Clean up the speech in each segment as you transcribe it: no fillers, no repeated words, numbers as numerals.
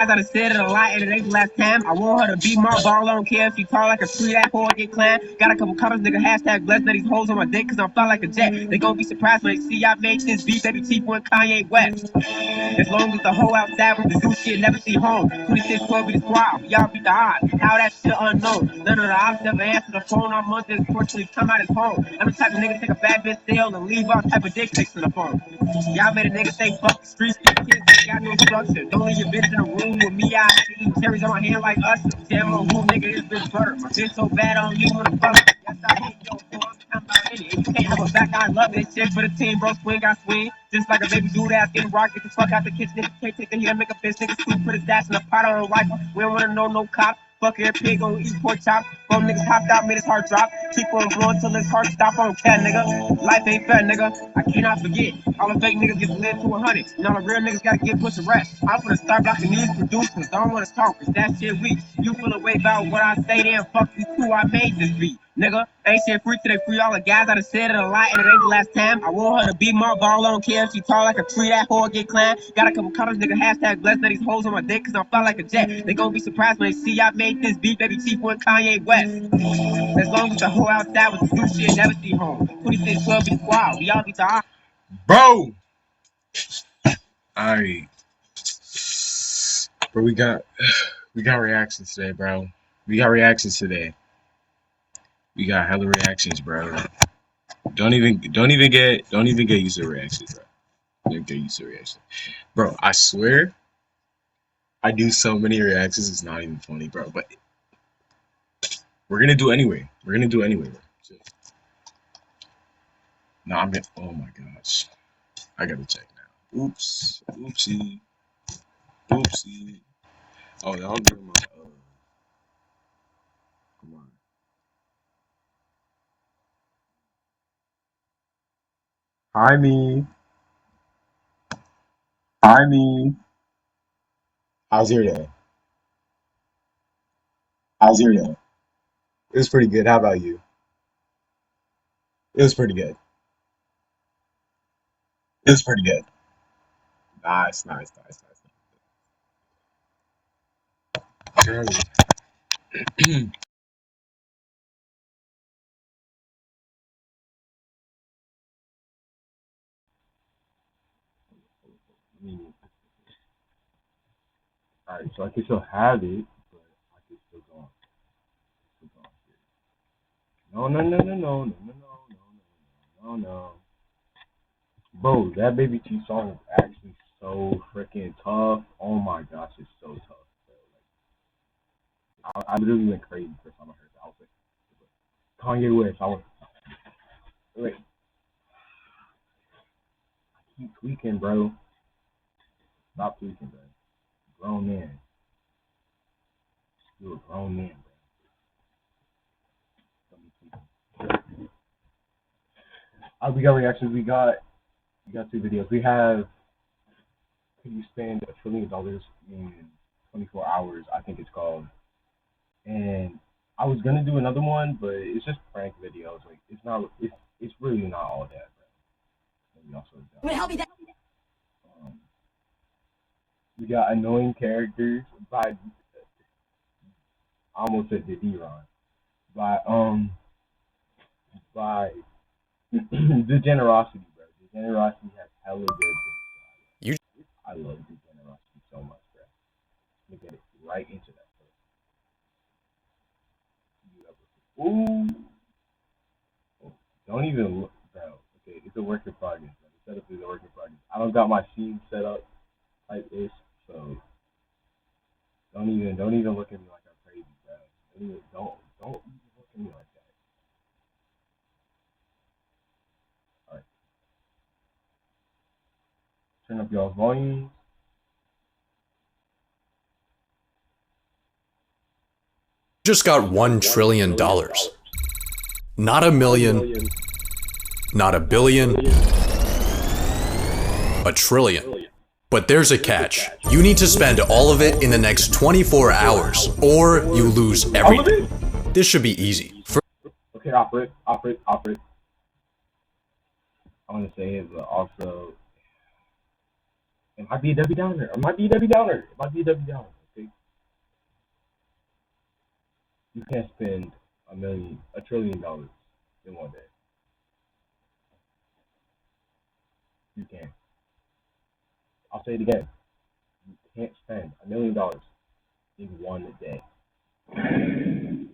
I done said it a lot and it ain't the last time. I want her to be my ball, I don't care if she tall like a tree, that whore get climb. Got a couple comments, nigga, hashtag blessed that these hoes on my dick, cause I'm fly like a jet. They gon' be surprised when they see I made this beat, baby, cheap one Kanye West. As long as the hoe outside with the do shit, never see home. 26, 12 be the squad, y'all beat the odds. How that shit unknown. None of the ops never answer the phone. I'm on this fortunately come out his home. I'm the type of nigga take a bad bitch sale and leave all type of dick pics in the phone. Y'all made a nigga say fuck the streets, these kids ain't got no structure. Don't leave your bitch in a room with me, I eat cherries on my hand like us. Damn on who nigga is bitch butter. My bitch so bad on you wanna fuck. Yes, I hate your phone. I'm about it. If you can't have a back, I love it. Shit for the team, bro. Swing, I swing. Just like a baby dude ass getting rock. Get the fuck out the kitchen. Nigga can't take the heat. Make a bitch nigga sweet. Put his ass in the pot on a rifle. We don't wanna know no cop. Fuck every pig on eat pork chop. Bro, niggas hopped out, made his heart drop. Keep on blowing till his heart stop on cat, nigga. Life ain't fair, nigga. I cannot forget. All the fake niggas get to live to 100. And all the real niggas gotta get push a rest. I'm gonna start blocking these producers. Don't wanna talk, cause that shit weak. You feel a way about what I say, then fuck you too. I made this beat. Nigga, ain't shit free till they free all the guys. I done said it a lot and it ain't the last time. I want her to be my ball, I don't care if she tall like a tree, that whore get climbed. Got a couple comments, nigga, hashtag blessed that these hoes on my dick, cause I'm fly like a jet. They gon' be surprised when they see I made this beat, baby, cheap one Kanye West. As long as the hoe outside with the do shit, never see home. 26, 12 be the squad, we all be to Bro! Alright. Bro, we got reactions today, bro. We got reactions today. We got hella reactions, bro. Don't even get used to the reactions, bro. Don't get used to the reactions. Bro, I swear I do so many reactions, it's not even funny, bro. But we're gonna do it anyway. We're gonna do it anyway, bro. So, no, I'm gonna, oh my gosh. I gotta check now. Oops. Oopsie. Oopsie. Oh, I'll give my come on. Hi me. Hi me. How's your day? How's your day? It was pretty good. How about you? It was pretty good. It was pretty good. Nice, nice, nice, nice. Alright, so I can still have it, but I can still go on. No, no, no, no, no, no, no, no, no, no, no. Bro, that Baby T song is actually so freaking tough. Oh my gosh, it's so tough. I literally went crazy the first time I heard that. I was like, Kanye West. I was like, keep tweaking, bro. Stop tweaking, bro. Grown man. You're a grown man, bro. We got reactions. We got two videos. We have could you spend $1 trillion in 24 hours? I think it's called. And I was gonna do another one, but it's just prank videos. Like it's not. It's really not all that, bro. And also, Wait, help me that. um, we got annoying characters by I almost said D-Ron by by the generosity, bro. The generosity has hella good things. You I love the generosity so much, bro. Look at it right into that. Ooh. Oh, don't even look, bro. Okay, it's a work in progress, bro. The setup is a work in progress. I don't got my scene set up like this, so don't even look at me like I'm crazy, bro. Don't even look at me like that. All right, turn up y'all's volume. just got $1 trillion. Not a million, not a billion, a trillion. But there's a catch. You need to spend all of it in the next 24 hours, or you lose everything. This should be easy. Okay, operate. I want to say it, but also, It might be a Debbie Downer. It might be a Debbie Downer. It might be a Debbie Downer. Okay. You can't spend $1 trillion in one day. You can't. I'll say it again. You can't spend $1 million in one day. You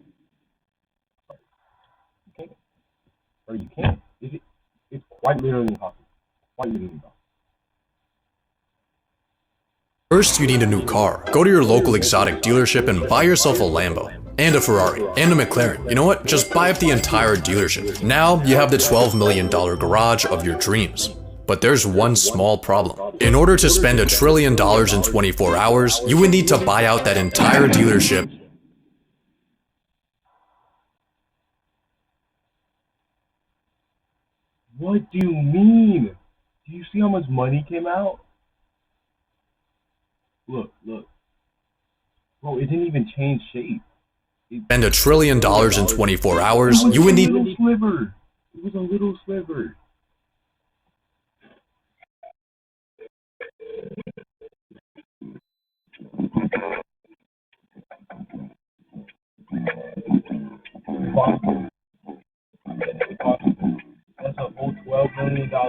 can't. Or you can't. It's quite literally impossible. Quite literally impossible. First, you need a new car. Go to your local exotic dealership and buy yourself a Lambo. And a Ferrari. And a McLaren. You know what? Just buy up the entire dealership. Now, you have the $12 million garage of your dreams. But there's one small problem. In order to spend $1 trillion in 24 hours, you would need to buy out that entire dealership. What do you mean? Do you see how much money came out? Look. Bro, it didn't even change shape. Spend $1 trillion in 24 hours, you would need... It was a little sliver. Impossible. That's a whole $12 million. That's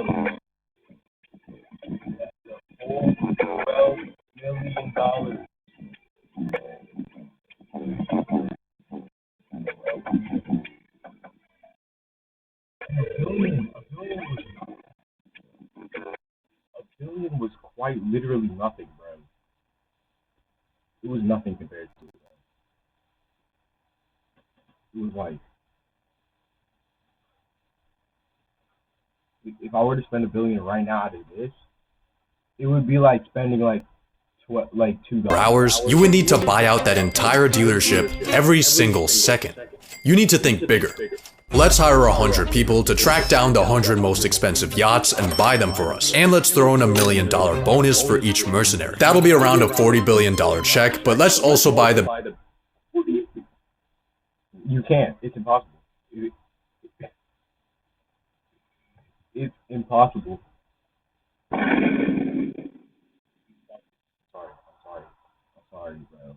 a whole $12 million. A billion was quite literally nothing, bro. It was nothing compared to it. It was like, if I were to spend $1 billion right now out of this, it would be like spending like $2 hours, you would need to buy out that entire dealership every single second. You need to think bigger. Let's hire 100 people to track down the 100 most expensive yachts and buy them for us. And let's throw in $1 million bonus for each mercenary. That'll be around a $40 billion check, but let's also buy the... You can't. It's impossible. It's impossible. Sorry, bro.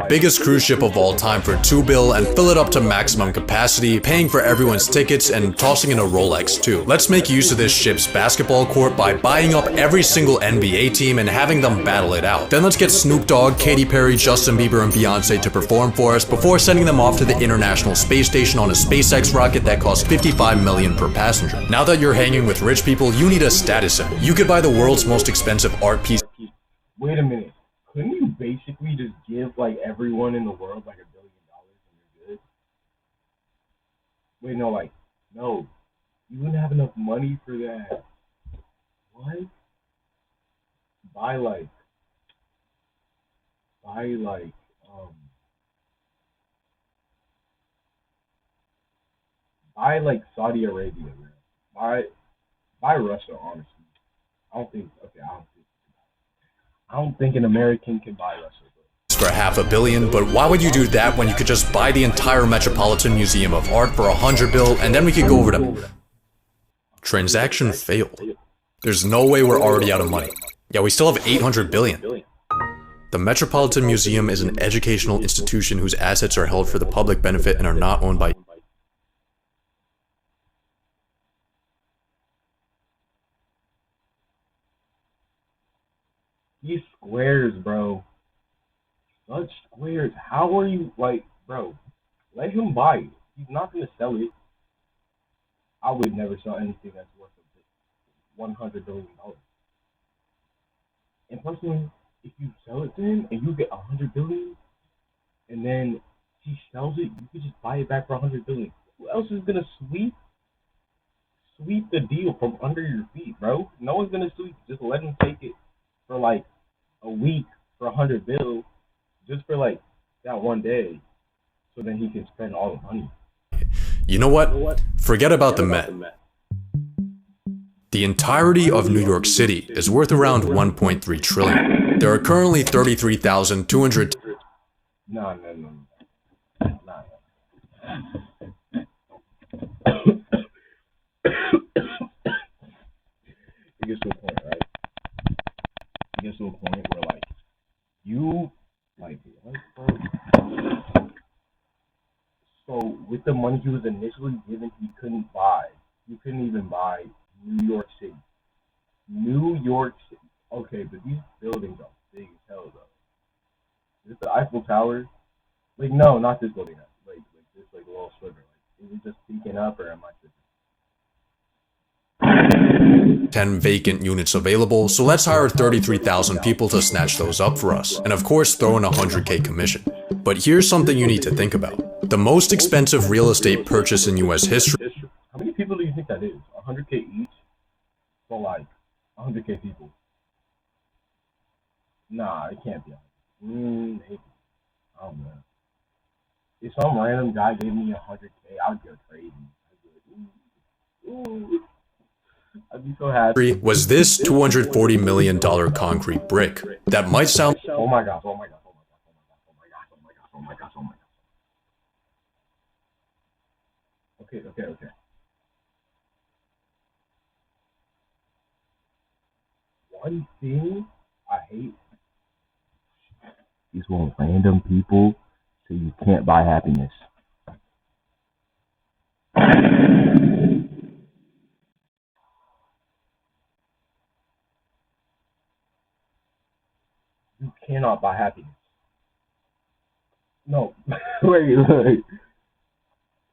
Biggest cruise ship of all time for $2 billion and fill it up to maximum capacity, paying for everyone's tickets and tossing in a Rolex too. Let's make use of this ship's basketball court by buying up every single NBA team and having them battle it out. Then let's get Snoop Dogg, Katy Perry, Justin Bieber, and Beyonce to perform for us before sending them off to the International Space Station on a SpaceX rocket that costs $55 million per passenger. Now that you're hanging with rich people, you need a status symbol. You could buy the world's most expensive art piece. Wait a minute. Couldn't you basically just give like everyone in the world like $1 billion and you're good? Wait, no. You wouldn't have enough money for that. What? Buy like Saudi Arabia, man. Buy Russia, honestly. I don't think an American can buy Russia. For $500 million, but why would you do that when you could just buy the entire Metropolitan Museum of Art for $100 billion and then we could go over to... Transaction failed. There's no way we're already out of money. Yeah, we still have $800 billion. The Metropolitan Museum is an educational institution whose assets are held for the public benefit and are not owned by... These squares, bro. Such squares. How are you, bro, let him buy it. He's not going to sell it. I would never sell anything that's worth $100 billion. And personally, if you sell it to him and you get $100 billion, and then he sells it, you could just buy it back for $100 billion. Who else is going to sweep the deal from under your feet, bro? No one's going to sweep. Just let him take it for like a week for $100 billion, just for like that one day, so then he can spend all the money. You know what? Forget about the Met. The entirety of New York City is worth around $1.3 trillion. There are currently 33,200... No. You get to a point, right? gets to a point where like you like what, bro? So with the money he was initially given, he couldn't buy. You couldn't even buy New York City. New York City. Okay, but these buildings are big as hell though. Is it the Eiffel Tower? Like no, not this building. Like this like little sliver. Like is it just peeking up or am I just 10 vacant units available, so let's hire 33,000 people to snatch those up for us, and of course throw in a 100K commission. But here's something you need to think about. The most expensive real estate purchase in US history. How many people do you think that is? 100K each for like 100K people? Nah, it can't be. Maybe. I don't know. If some random guy gave me 100K, I'd go crazy. I'd be like, ooh, I'd be so happy. Was this $240 million concrete brick. That might sound Oh my gosh, oh my gosh, oh my gosh, oh my gosh, oh my gosh, oh my gosh, oh my gosh. Okay. One thing I hate is when random people say you can't buy happiness. You cannot buy happiness. No, wait.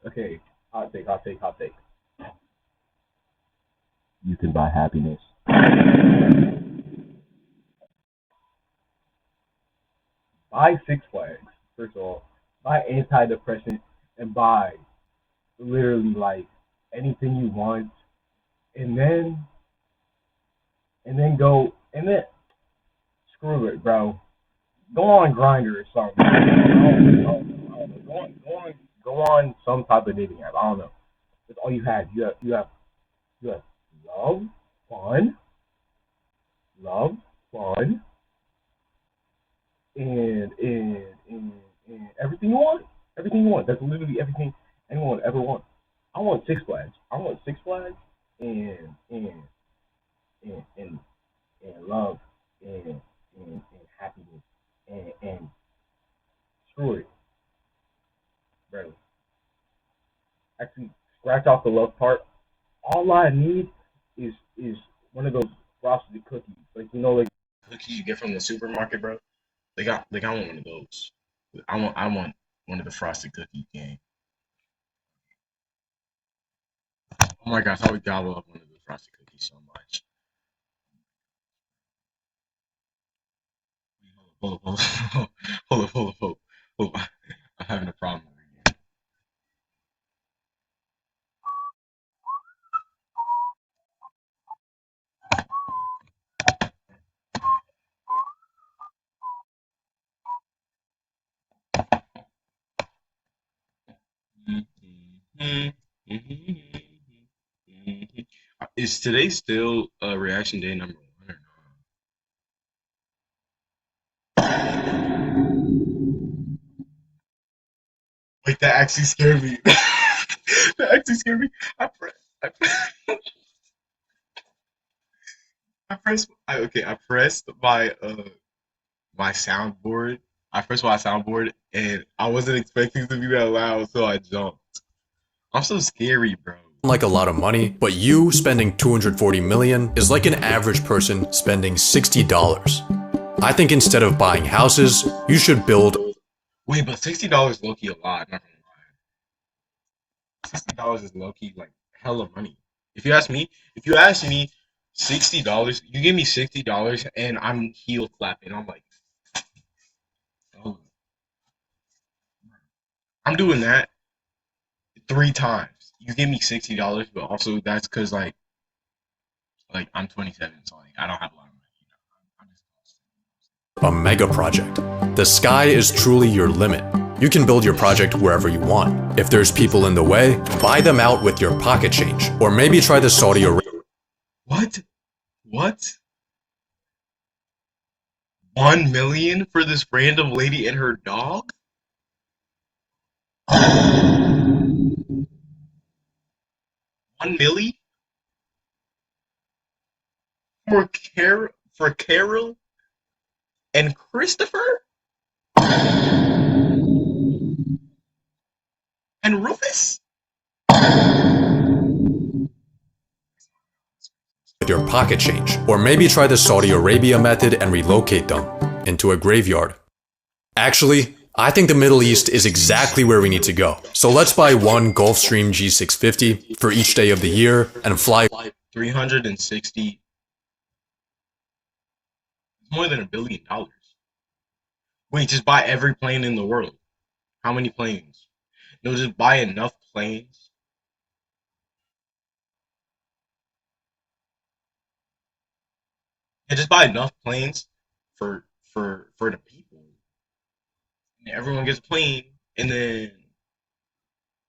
Okay, hot take. You can buy happiness. Buy Six Flags, first of all. Buy antidepressant and buy literally like anything you want, and go and then screw it, bro. Go on Grinder or something. I don't know. Go on some type of dating app. I don't know. That's all you have. You have love, fun, love, fun, and everything you want. Everything you want. That's literally everything anyone would ever want. I want Six Flags. I want Six Flags and and and, and love and happiness and screw it, bro. Actually, scratch off the love part. All I need is one of those frosted cookies, like like cookies you get from the supermarket, bro. I want one of those. I want one of the frosted cookie gang. Oh my gosh, I would gobble up one of the frosted cookies so much. Hold up, hold up. I'm having a problem again. Is today still reaction day number one or not? Wait, that actually scared me. That actually scared me. I pressed, I pressed my soundboard. I pressed my soundboard and I wasn't expecting to be that loud, so I jumped. I'm so scary, bro. like a lot of money, but you spending 240 million is like an average person spending $60. I think instead of buying houses, you should build. Wait, but $60 low key a lot. Not gonna lie. $60 is low key like hella money. If you ask me, $60, you give me $60 and I'm heel clapping. I'm like, oh, I'm doing that 3 times. You give me $60, but also that's because like I'm 27, so like I don't have a lot of money. I'm just A mega project. The sky is truly your limit. You can build your project wherever you want. If there's people in the way, buy them out with your pocket change. Or maybe try the Saudi Arabia. What? What? 1 million for this random lady and her dog? 1 milli for Carol? For Carol? And Christopher and Rufus? with your pocket change. Or maybe try the Saudi Arabia method and relocate them into a graveyard. Actually, I think the Middle East is exactly where we need to go. So let's buy one Gulfstream G650 for each day of the year and fly 360, more than $1 billion. Wait, just buy every plane in the world. How many planes? No, just buy enough planes. Yeah, just buy enough planes for the people. And everyone gets a plane, and then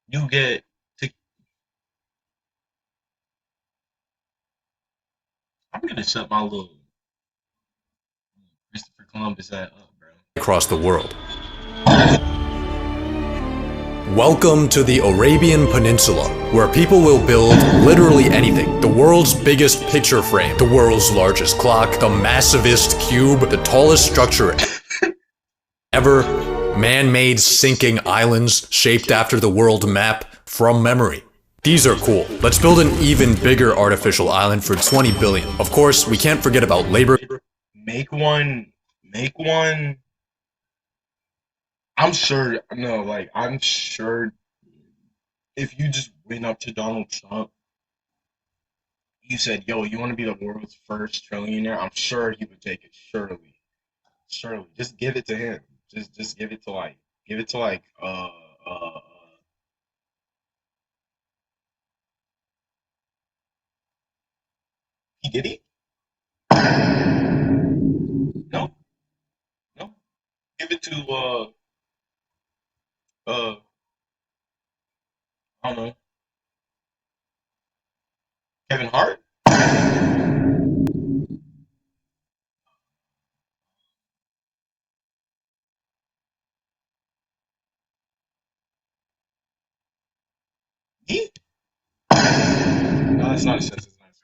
you get to. I'm gonna set my little Christopher Columbus that up, bro. across the world. Welcome to the Arabian Peninsula, where people will build literally anything. The world's biggest picture frame, the world's largest clock, the massivest cube, the tallest structure ever, man-made sinking islands shaped after the world map from memory. These are cool. Let's build an even bigger artificial island for 20 billion. Of course, we can't forget about labor. Make one. Make one. I'm sure. No, like I'm sure. If you just went up to Donald Trump, you said, "Yo, you want to be the world's first trillionaire?" I'm sure he would take it. Surely, surely. Just give it to him. Just give it to like P Diddy. No, no. Give it to uh I don't know, Kevin Hart. He? No, that's not a sense. It's not a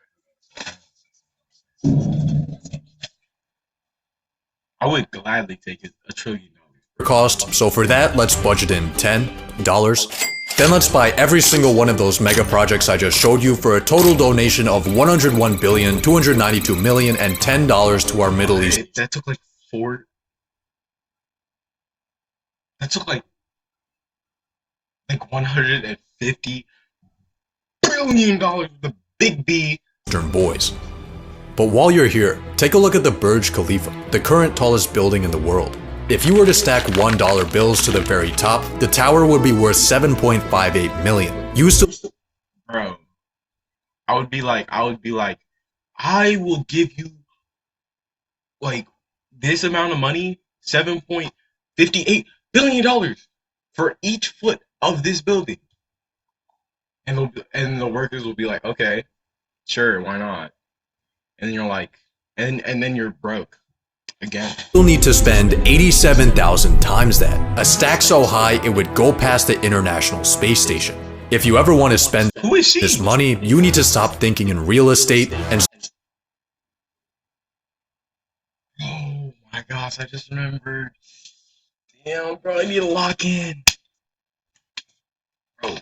sense. I would gladly take it $1 trillion. Cost. So for that, let's budget in $10. Then let's buy every single one of those mega projects I just showed you for a total donation of $101,292,000,000 and $10 to our Middle East. That took like four. That took like $150 billion. The big B. Eastern boys. But while you're here, take a look at the Burj Khalifa, the current tallest building in the world. If you were to stack $1 bills to the very top, the tower would be worth $7.58 million. Bro, I would be like, I will give you like this amount of money, $7.58 billion for each foot of this building. And the workers will be like, okay, sure, why not? And you're like, and then you're broke again. You'll need to spend 87,000 times that. A stack so high it would go past the International Space Station. If you ever want to spend this money, you need to stop thinking in real estate and... Oh my gosh, I just remembered. Damn, bro, I need to lock in. Bro.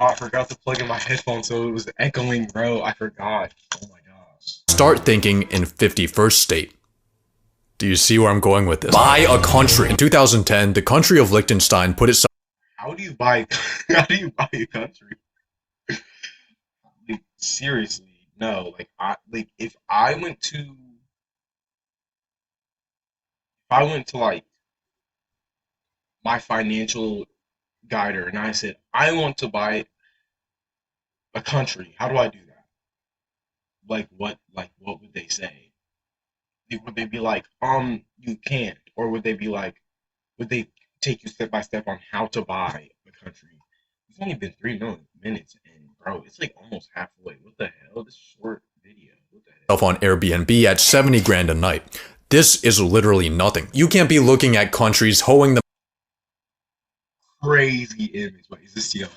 Oh, I forgot to plug in my headphones, so it was echoing, bro. I forgot. Oh my gosh. Start thinking in 51st state. Do you see where I'm going with this? Buy a country. In 2010, the country of Liechtenstein put itself... How do you buy a country? Like, seriously, no. Like if I went to like my financial guider and I said I want to buy a country, how do I do that? What would they say? Would they be like, you can't, or would they be like, would they take you step by step on how to buy a country? It's only been 3 minutes, and bro, it's like almost halfway. What the hell? This short video. What the hell? On Airbnb at 70 grand a night. This is literally nothing. You can't be looking at countries hoeing Crazy image. Wait, is this TLS?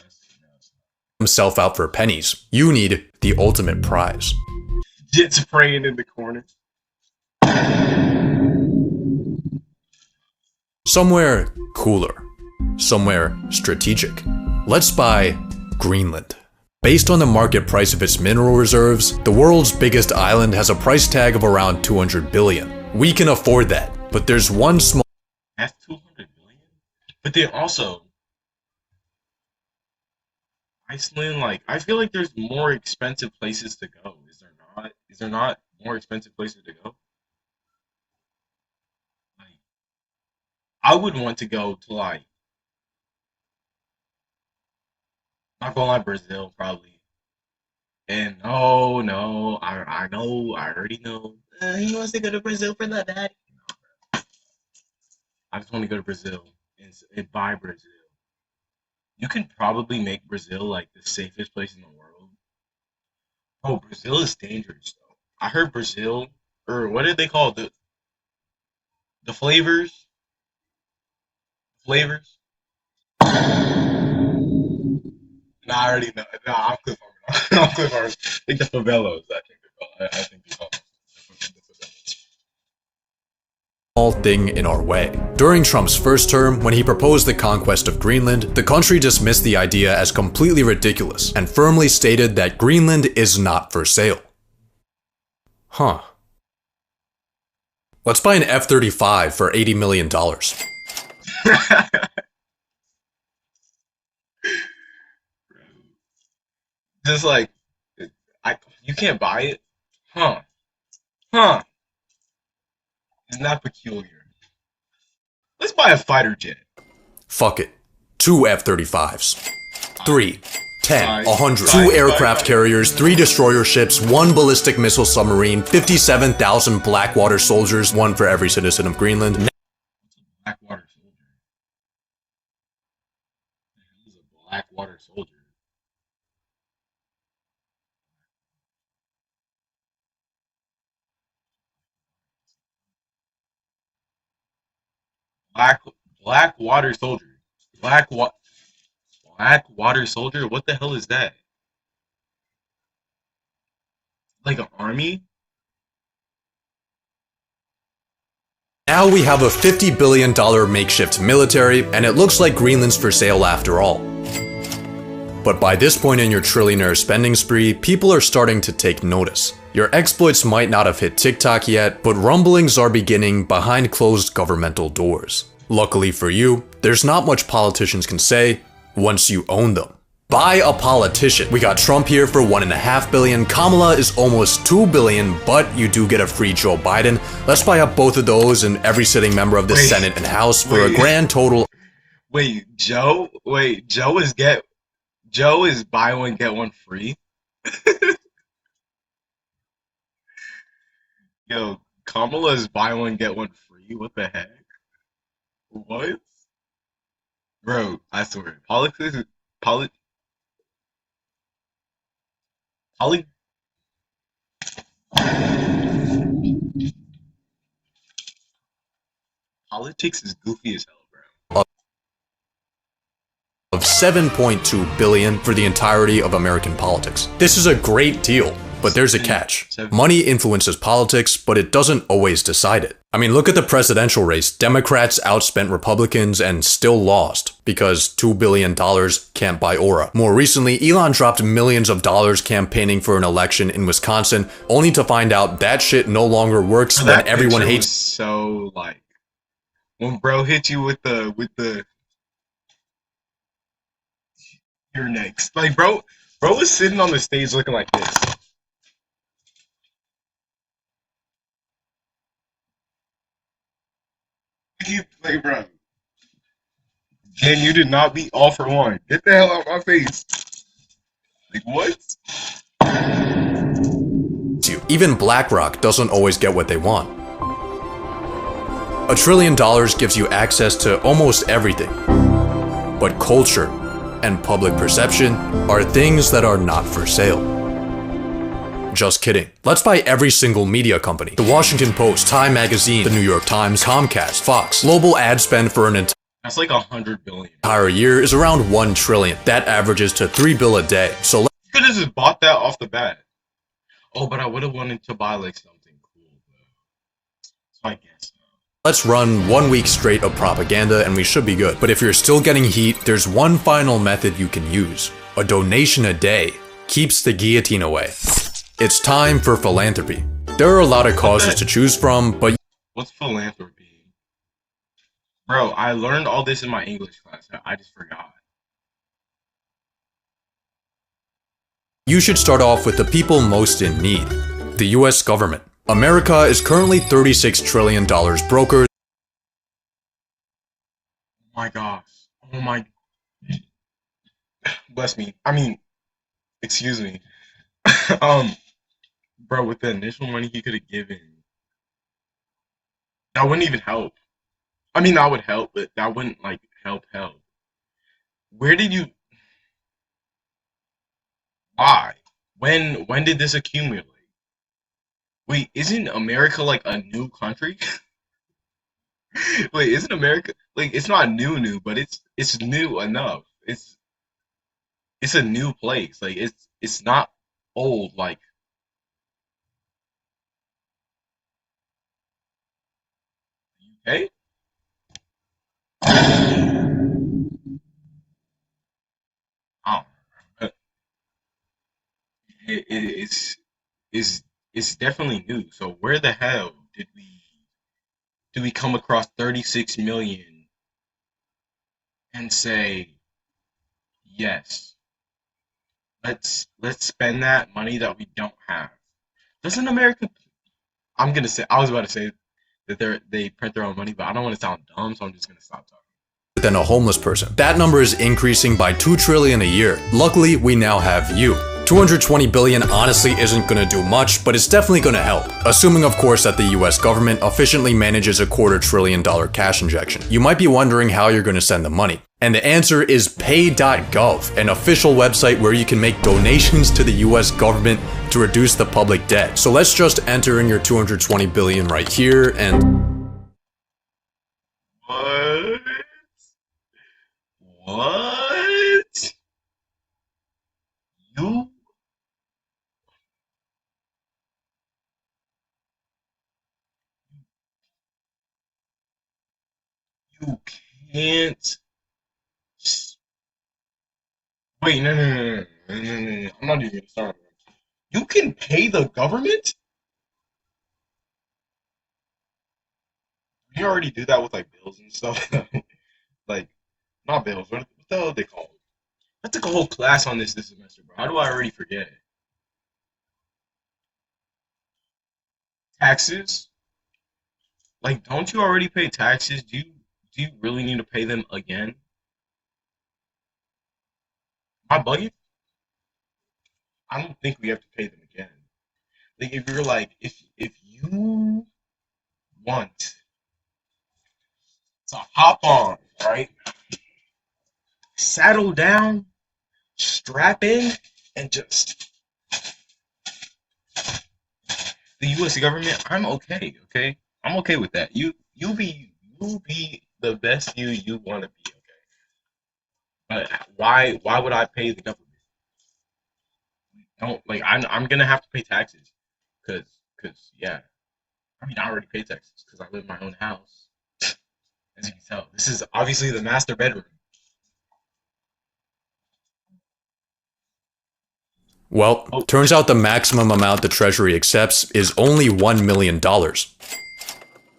themselves out for pennies. You need the ultimate prize. Jits praying in the corner. Somewhere cooler. Somewhere strategic. Let's buy Greenland. Based on the market price of its mineral reserves, the world's biggest island has a price tag of around 200 billion. We can afford that, but there's one small— That's 200 billion? But then also, Iceland, like, I feel like there's more expensive places to go. Is there not? Is there not more expensive places to go? Like, I would want to go to, like, not gonna lie, Brazil, probably. And no, I know, I already know. He wants to go to Brazil for that, daddy. I just want to go to Brazil and buy Brazil. You can probably make Brazil like the safest place in the world. Oh, Brazil is dangerous though. I heard Brazil, or what did they call it? The flavors? Flavors? Nah, I already know. Nah, I'm Cliff Harmon. I'm Cliff Harmon. I think the favelos, I think they're called. I think they call them the favelos. thing in our way. During Trump's first term, when he proposed the conquest of Greenland, the country dismissed the idea as completely ridiculous and firmly stated that Greenland is not for sale. Huh. Let's buy an F-35 for $80 million. Just like, you can't buy it? Huh. Huh. Isn't that peculiar? Let's buy a fighter jet. Fuck it. 2 F-35s. 3, 10, 100. 2 aircraft carriers, 3 destroyer ships, 1 ballistic missile submarine, 57,000 Blackwater soldiers, 1 for every citizen of Greenland. Blackwater soldier. He's a Blackwater soldier. Blackwater soldier. Blackwater soldier? What the hell is that? Like an army? Now we have a $50 billion makeshift military, and it looks like Greenland's for sale after all. But by this point in your trillionaire spending spree, people are starting to take notice. Your exploits might not have hit TikTok yet, but rumblings are beginning behind closed governmental doors. Luckily for you, there's not much politicians can say once you own them. Buy a politician. We got Trump here for $1.5 billion, Kamala is almost $2 billion, but you do get a free Joe Biden. Let's buy up both of those and every sitting member of the Senate and House for a grand total. Joe is buy one, get one free? Yo, Kamala is buy one, get one free? What the heck? What? Bro, I swear, politics is goofy as hell, bro. Of $7.2 billion for the entirety of American politics. This is a great deal, but there's a catch. Money influences politics, but it doesn't always decide it. I mean, look at the presidential race. Democrats outspent Republicans and still lost because $2 billion can't buy aura. More recently, Elon dropped millions of dollars campaigning for an election in Wisconsin, only to find out that shit no longer works when everyone hates. So like, when bro hit you with the you're next. Like bro was sitting on the stage looking like this. Like bro. And you did not beat all for one. Get the hell out of my face. Like what? Even BlackRock doesn't always get what they want. $1 trillion gives you access to almost everything. But culture and public perception are things that are not for sale. Just kidding. Let's buy every single media company. The Washington Post, Time Magazine, the New York Times, Comcast, Fox. Global ad spend for an That's like 100 billion. entire year is around 1 trillion. That averages to $3 billion a day. So You could have just bought that off the bat. Oh, but I would have wanted to buy like something cool though. So I guess. let's run 1 week straight of propaganda and we should be good. But if you're still getting heat, there's one final method you can use. A donation a day keeps the guillotine away. It's time for philanthropy. There are a lot of causes to choose from, but What's philanthropy? Bro, I learned all this in my English class. I just forgot. you should start off with the people most in need. The US government. America is currently $36 trillion brokered. Oh my gosh. Oh my. Bless me. I mean, excuse me. Bro, with the initial money he could have given, that wouldn't even help. I mean, that would help, but that wouldn't like help. Where did you? Why? When did this accumulate? Wait, isn't America like a new country? Wait, isn't America like it's not new, but it's new enough. It's a new place. Like it's not old like UK. Oh, but it's it's definitely new. So where the hell did we come across 36 million and say yes? Let's spend that money that we don't have. Doesn't America? I was about to say that they print their own money, but I don't want to sound dumb, so I'm just gonna stop talking. Than a homeless person. That number is increasing by 2 trillion a year. Luckily, we now have you. 220 billion honestly isn't gonna do much, but it's definitely gonna help. Assuming of course that the US government efficiently manages a $250 billion cash injection. You might be wondering how you're gonna send the money. And the answer is pay.gov, an official website where you can make donations to the US government to reduce the public debt. So let's just enter in your 220 billion right here and What? What? You you can't. Wait, no. I'm not even gonna start. You can pay the government? You already do that with like bills and stuff. Like, not bills. What the hell are they called? I took a whole class on this semester, bro. How do I already forget? Taxes? Like, don't you already pay taxes? Do you really need to pay them again? My budget? I don't think we have to pay them again. Like, if you're like, if you want to hop on, right? Saddle down, strap in, and just the U.S. government. I'm okay. Okay, I'm okay with that. You be the best you want to be. Okay, but why would I pay the government? Don't like I'm gonna have to pay taxes, cause yeah. I mean I already pay taxes because I live in my own house. As you can tell, this is obviously the master bedroom. well, Oh, turns out the maximum amount the Treasury accepts is only $1 million.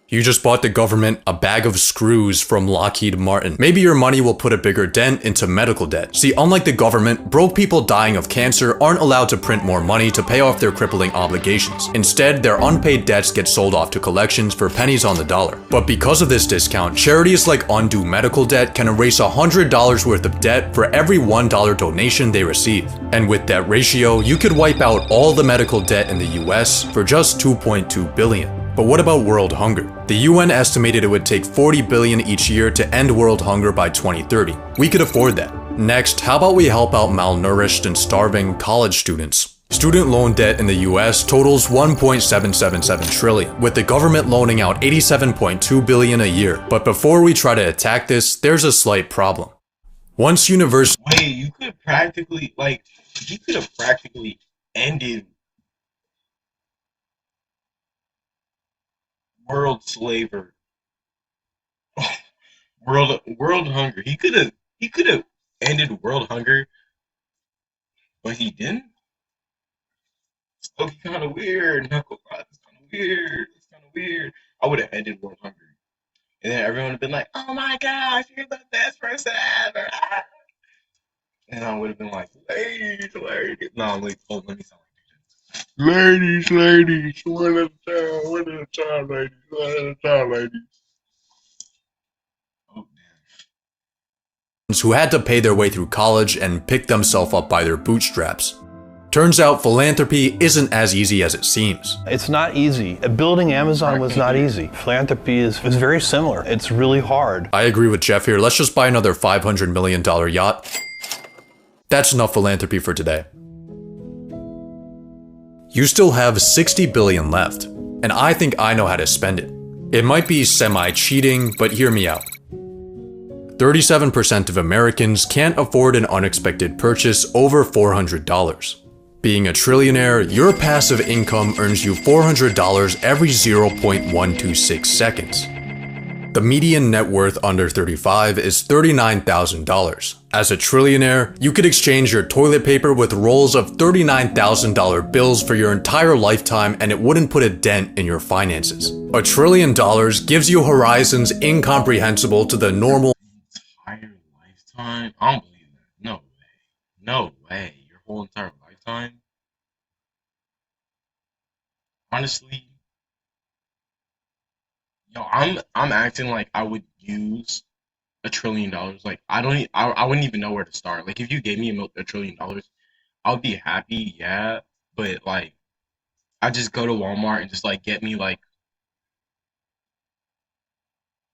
You just bought the government a bag of screws from Lockheed Martin. Maybe your money will put a bigger dent into medical debt. See, unlike the government, broke people dying of cancer aren't allowed to print more money to pay off their crippling obligations. Instead, their unpaid debts get sold off to collections for pennies on the dollar. But because of this discount, charities like Undo Medical Debt can erase $100 worth of debt for every $1 donation they receive. And with that ratio, you could wipe out all the medical debt in the US for just $2.2 billion. But what about world hunger? The UN estimated it would take 40 billion each year to end world hunger by 2030. We could afford that. Next, how about we help out malnourished and starving college students? Student loan debt in the US totals 1.777 trillion, with the government loaning out 87.2 billion a year. But before we try to attack this, there's a slight problem. Once university— Wait, you could practically, like, you could have practically ended world slavery, world hunger. He could have ended world hunger, but he didn't. Okay, kind of weird. Knuckle rock. It's kind of weird. It's kind of weird. I would have ended world hunger, and then everyone would have been like, "Oh my gosh, you're the best person ever!" And I would have been like, "Ladies, ladies." No, wait, hold. Let me sound like ladies, ladies, one at a time, one at a time, ladies, one at a time, ladies. Oh, who had to pay their way through college and pick themselves up by their bootstraps. Turns out philanthropy isn't as easy as it seems. It's not easy. Building Amazon was not easy. Philanthropy is very similar. It's really hard. I agree with Jeff here. Let's just buy another $500 million yacht. That's enough philanthropy for today. You still have 60 billion left, and I think I know how to spend it. It might be semi-cheating, but hear me out. 37% of Americans can't afford an unexpected purchase over $400. Being a trillionaire, your passive income earns you $400 every 0.126 seconds. The median net worth under 35 is $39,000. As a trillionaire, you could exchange your toilet paper with rolls of $39,000 bills for your entire lifetime and it wouldn't put a dent in your finances. $1 trillion gives you horizons incomprehensible to the normal entire lifetime? I don't believe that. No way. No way. Your whole entire lifetime? Honestly, yo, I'm acting like I would use $1 trillion. Like I wouldn't even know where to start. Like if you gave me $1 trillion, I would be happy, yeah. But like I just go to Walmart and just like get me like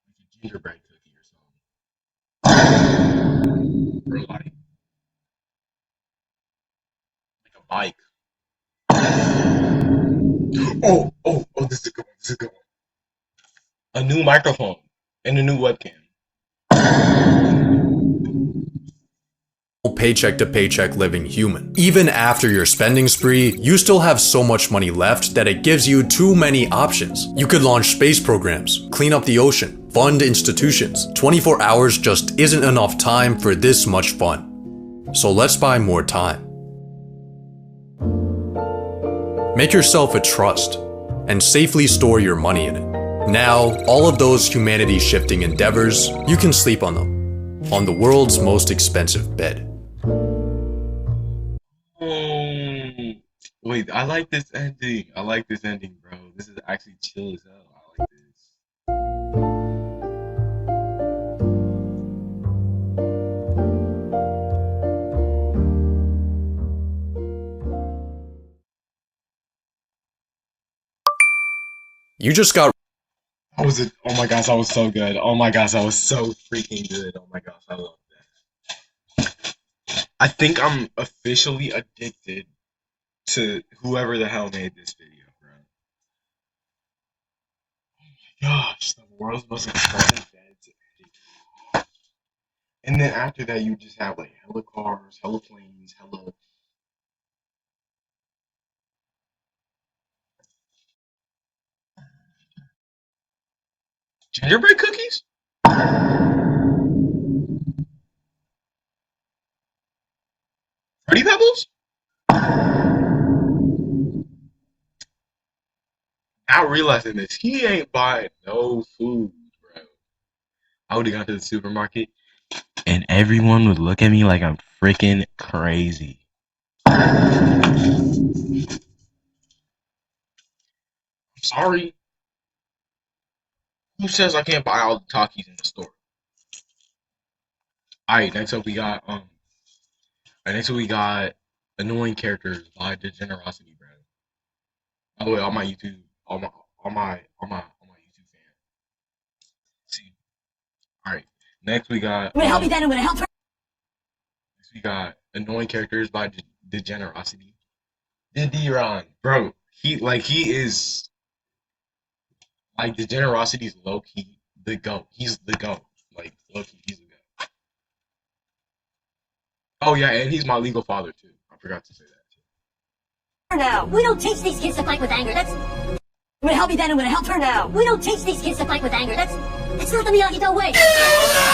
a gingerbread cookie or something. Or like a bike. Oh, this is a good one. This is a good one. A new microphone and a new webcam. paycheck to paycheck living human. Even after your spending spree, you still have so much money left that it gives you too many options. You could launch space programs, clean up the ocean, fund institutions. 24 hours just isn't enough time for this much fun. So let's buy more time. Make yourself a trust and safely store your money in it. Now, all of those humanity-shifting endeavors, you can sleep on them, on the world's most expensive bed. Wait, I like this ending. I like this ending, bro. This is actually chill as hell. I like this. You just got How was it? Oh my gosh, that was so good. Oh my gosh, that was so freaking good. Oh my gosh, I love that. I think I'm officially addicted to whoever the hell made this video, bro. Gosh, the world's most expensive beds. And then after that, you just have like hella cars, hella planes, hella gingerbread cookies. Fruity Pebbles? Not realizing this, he ain't buying no food, bro. I would have gone to the supermarket and everyone would look at me like I'm freaking crazy. I'm sorry. Who says I can't buy all the Takis in the store? Alright, next up we got annoying characters by Degenerosity, bro. By the way, all my YouTube fans. See, all right. Next we got. I'm gonna help you then. I'm gonna help her. Next we got annoying characters by Degenerosity. The D-Ron, bro. He is like the generosity is low key the GOAT. He's the GOAT. Like low key, he's the GOAT. Oh yeah, and he's my legal father too. I forgot to say that Her now. We don't teach these kids to fight with anger. That's. I'm gonna help you then. I'm gonna help her now. We don't teach these kids to fight with anger. That's not the Miyagi-Do way.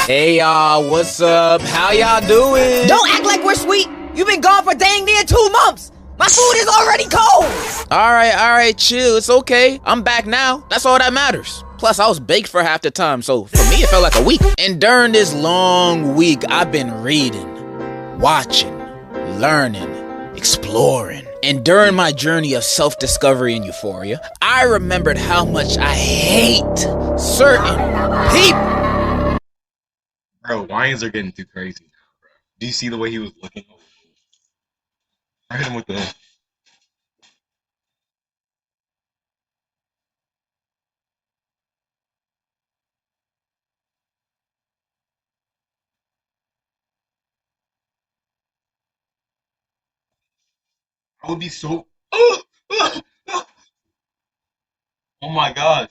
Hey y'all, what's up? How y'all doing? Don't act like we're sweet. You've been gone for dang near 2 months. My food is already cold. Alright, chill. It's okay. I'm back now. That's all that matters. Plus, I was baked for half the time, so for me, it felt like a week. And during this long week, I've been reading, watching, learning, exploring. And during my journey of self-discovery and euphoria, I remembered how much I hate certain people. Bro, Lions are getting too crazy now, bro. Do you see the way he was looking? I hit him with the. I would be so. Oh my gosh.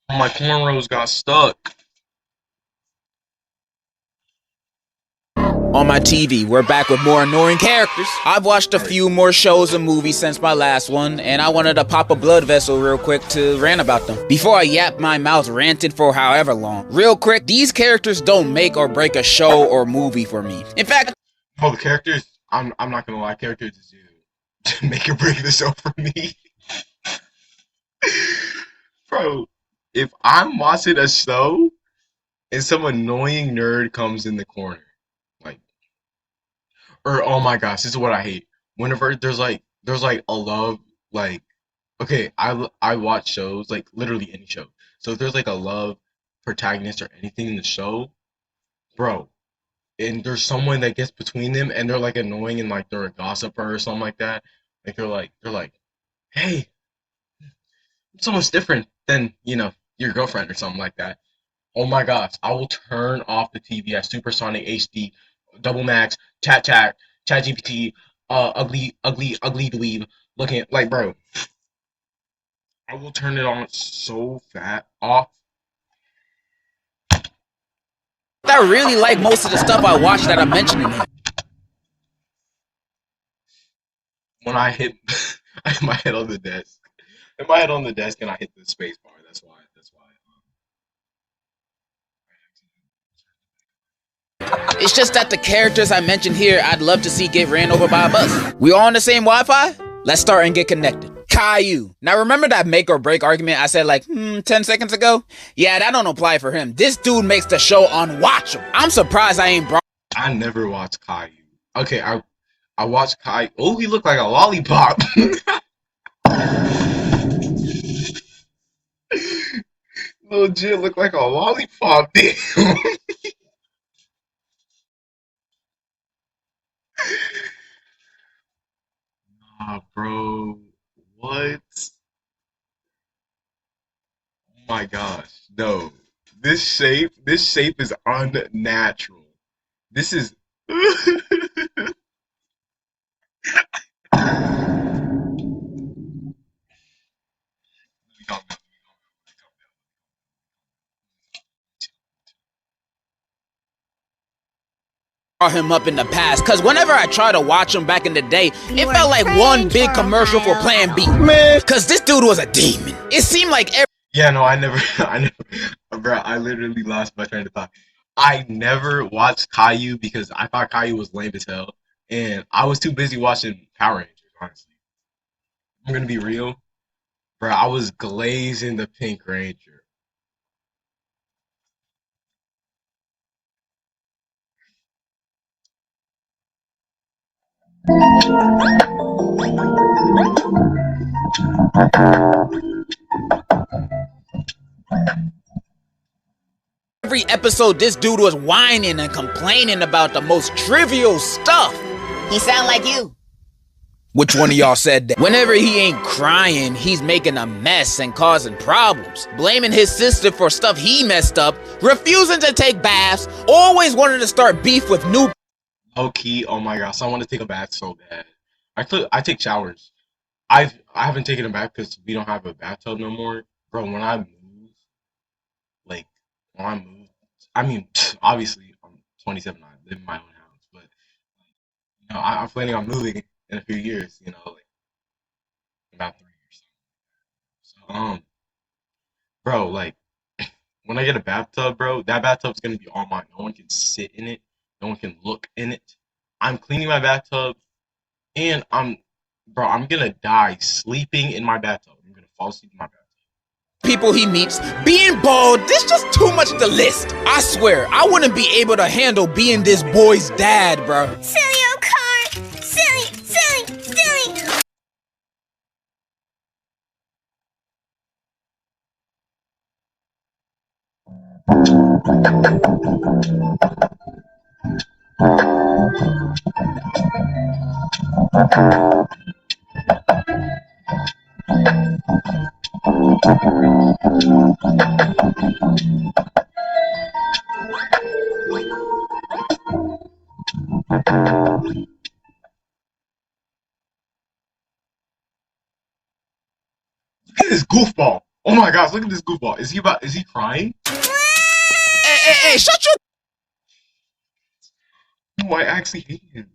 Oh, my cornrows got stuck. On my TV, we're back with more annoying characters. I've watched a few more shows and movies since my last one, and I wanted to pop a blood vessel real quick to rant about them. Before I yap my mouth ranted for however long. Real quick, these characters don't make or break a show or movie for me. In fact, Oh, the characters. I'm not gonna lie. Characters do make or break the show for me. Bro, if I'm watching a show and some annoying nerd comes in the corner, like, or oh my gosh, this is what I hate. Whenever there's like a love, like, okay, I watch shows like literally any show. So if there's like a love protagonist or anything in the show, bro, and there's someone that gets between them and they're like annoying and like they're a gossiper or something like that. Like they're like, hey, so much different than your girlfriend or something like that. Oh my gosh, I will turn off the TV at supersonic HD, double max, chat GPT, ugly dweeb, looking at, like, bro. I will turn it on so fat off. I really like most of the stuff I watched that I'm mentioning here. When I hit, I hit my head on the desk. Hit my head on the desk and I hit the space bar. That's why. It's just that the characters I mentioned here, I'd love to see get ran over by a bus. We all on the same Wi-Fi? Let's start and get connected. Caillou. Now remember that make or break argument I said like 10 seconds ago? Yeah, that don't apply for him. This dude makes the show unwatchable. I'm surprised I ain't brought. I never watched Caillou. Okay, I watched Caillou. Oh, he looked like a lollipop. Little Jit looked like a lollipop. Damn. Ah, bro. What? Oh my gosh. No. This shape is unnatural. This is Him up in the past, cause whenever I try to watch him back in the day, it felt like one big commercial for Plan B. Man, cause this dude was a demon. It seemed like Yeah, no, I never bro, I literally lost my train of thought. I never watched Caillou because I thought Caillou was lame as hell, and I was too busy watching Power Rangers, honestly. I'm gonna be real, bro, I was glazing the Pink Ranger. every episode this dude was whining and complaining about the most trivial stuff. He sound like you. Which one of y'all said that? Whenever he ain't crying, he's making a mess and causing problems, blaming his sister for stuff he messed up, refusing to take baths, always wanting to start beef with new. Low key, oh my gosh, I want to take a bath so bad. I take showers. I haven't taken a bath because we don't have a bathtub no more, bro. Like when I moved, I mean, obviously I'm 27. I live in my own house, but I'm planning on moving in a few years. Like about 3 years. So, bro, like when I get a bathtub, bro, that bathtub's gonna be all mine. No one can sit in it. No one can look in it. I'm cleaning my bathtub, and I'm gonna die sleeping in my bathtub. I'm gonna fall asleep in my bathtub. People he meets, being bald, this just too much to list. I swear, I wouldn't be able to handle being this boy's dad, bro. Silly old car. Silly. Look at this goofball. Oh my gosh, look at this goofball. Is he crying? Hey, shut your... No, I actually hate him.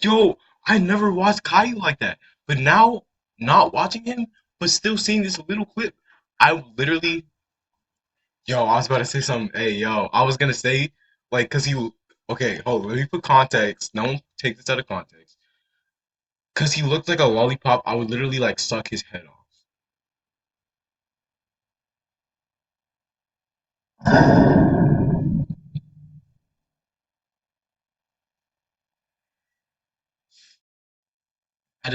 Yo, I never watched Caillou like that. But now, not watching him, but still seeing this little clip, I literally... Yo, I was about to say something. Hey, yo, I was gonna say, like, cause he... Okay, hold on, let me put context. No one take this out of context. Cause he looked like a lollipop, I would literally, like, suck his head off. I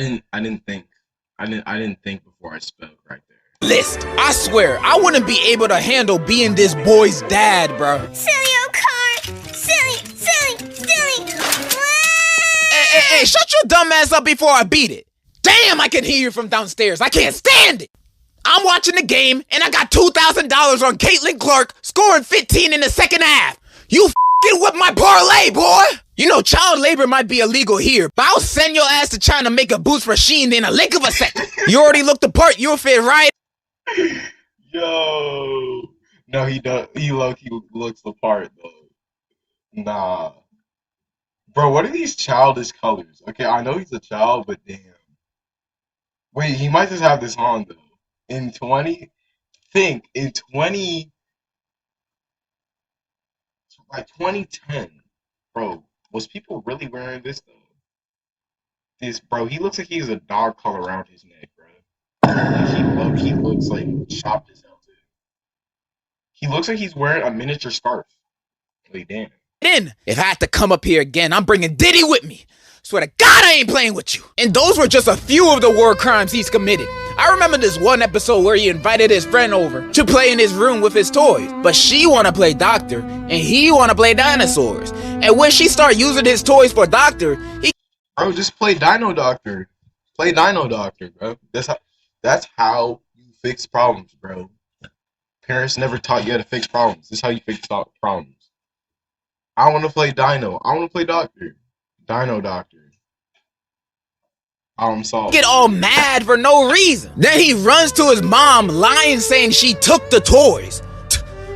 didn't think before I spoke right there. List. I swear, I wouldn't be able to handle being this boy's dad, bro. Silly old car. Silly. Hey, shut your dumb ass up before I beat it. Damn, I can hear you from downstairs. I can't stand it. I'm watching the game, and I got $2,000 on Caitlin Clark scoring 15 in the second half. You f***ing whip my parlay, boy. You know, child labor might be illegal here, but I'll send your ass to China make a boost for Sheen in a lick of a second. You already looked the part, you'll fit right. Yo. No, he does. He looks the part, though. Nah. Bro, what are these childish colors? Okay, I know he's a child, but damn. Wait, he might just have this on, though. In 20, in 2010, bro, was people really wearing this, though? Bro, he looks like he has a dog collar around his neck, bro. Like, he looks like chopped as hell, too. He looks like he's wearing a miniature scarf. Like, damn. If I had to come up here again, I'm bringing Diddy with me. Swear to God, I ain't playing with you. And those were just a few of the war crimes he's committed. I remember this one episode where he invited his friend over to play in his room with his toys, but she wanna play doctor and he wanna play dinosaurs. And when she started using his toys for doctor, he... Bro, just play Dino Doctor. Play Dino Doctor, bro. That's how you fix problems, bro. Parents never taught you how to fix problems. This is how you fix problems. I want to play Dino. I want to play Doctor. Dino Doctor. Problem solved. Get all mad for no reason. Then he runs to his mom, lying, saying she took the toys.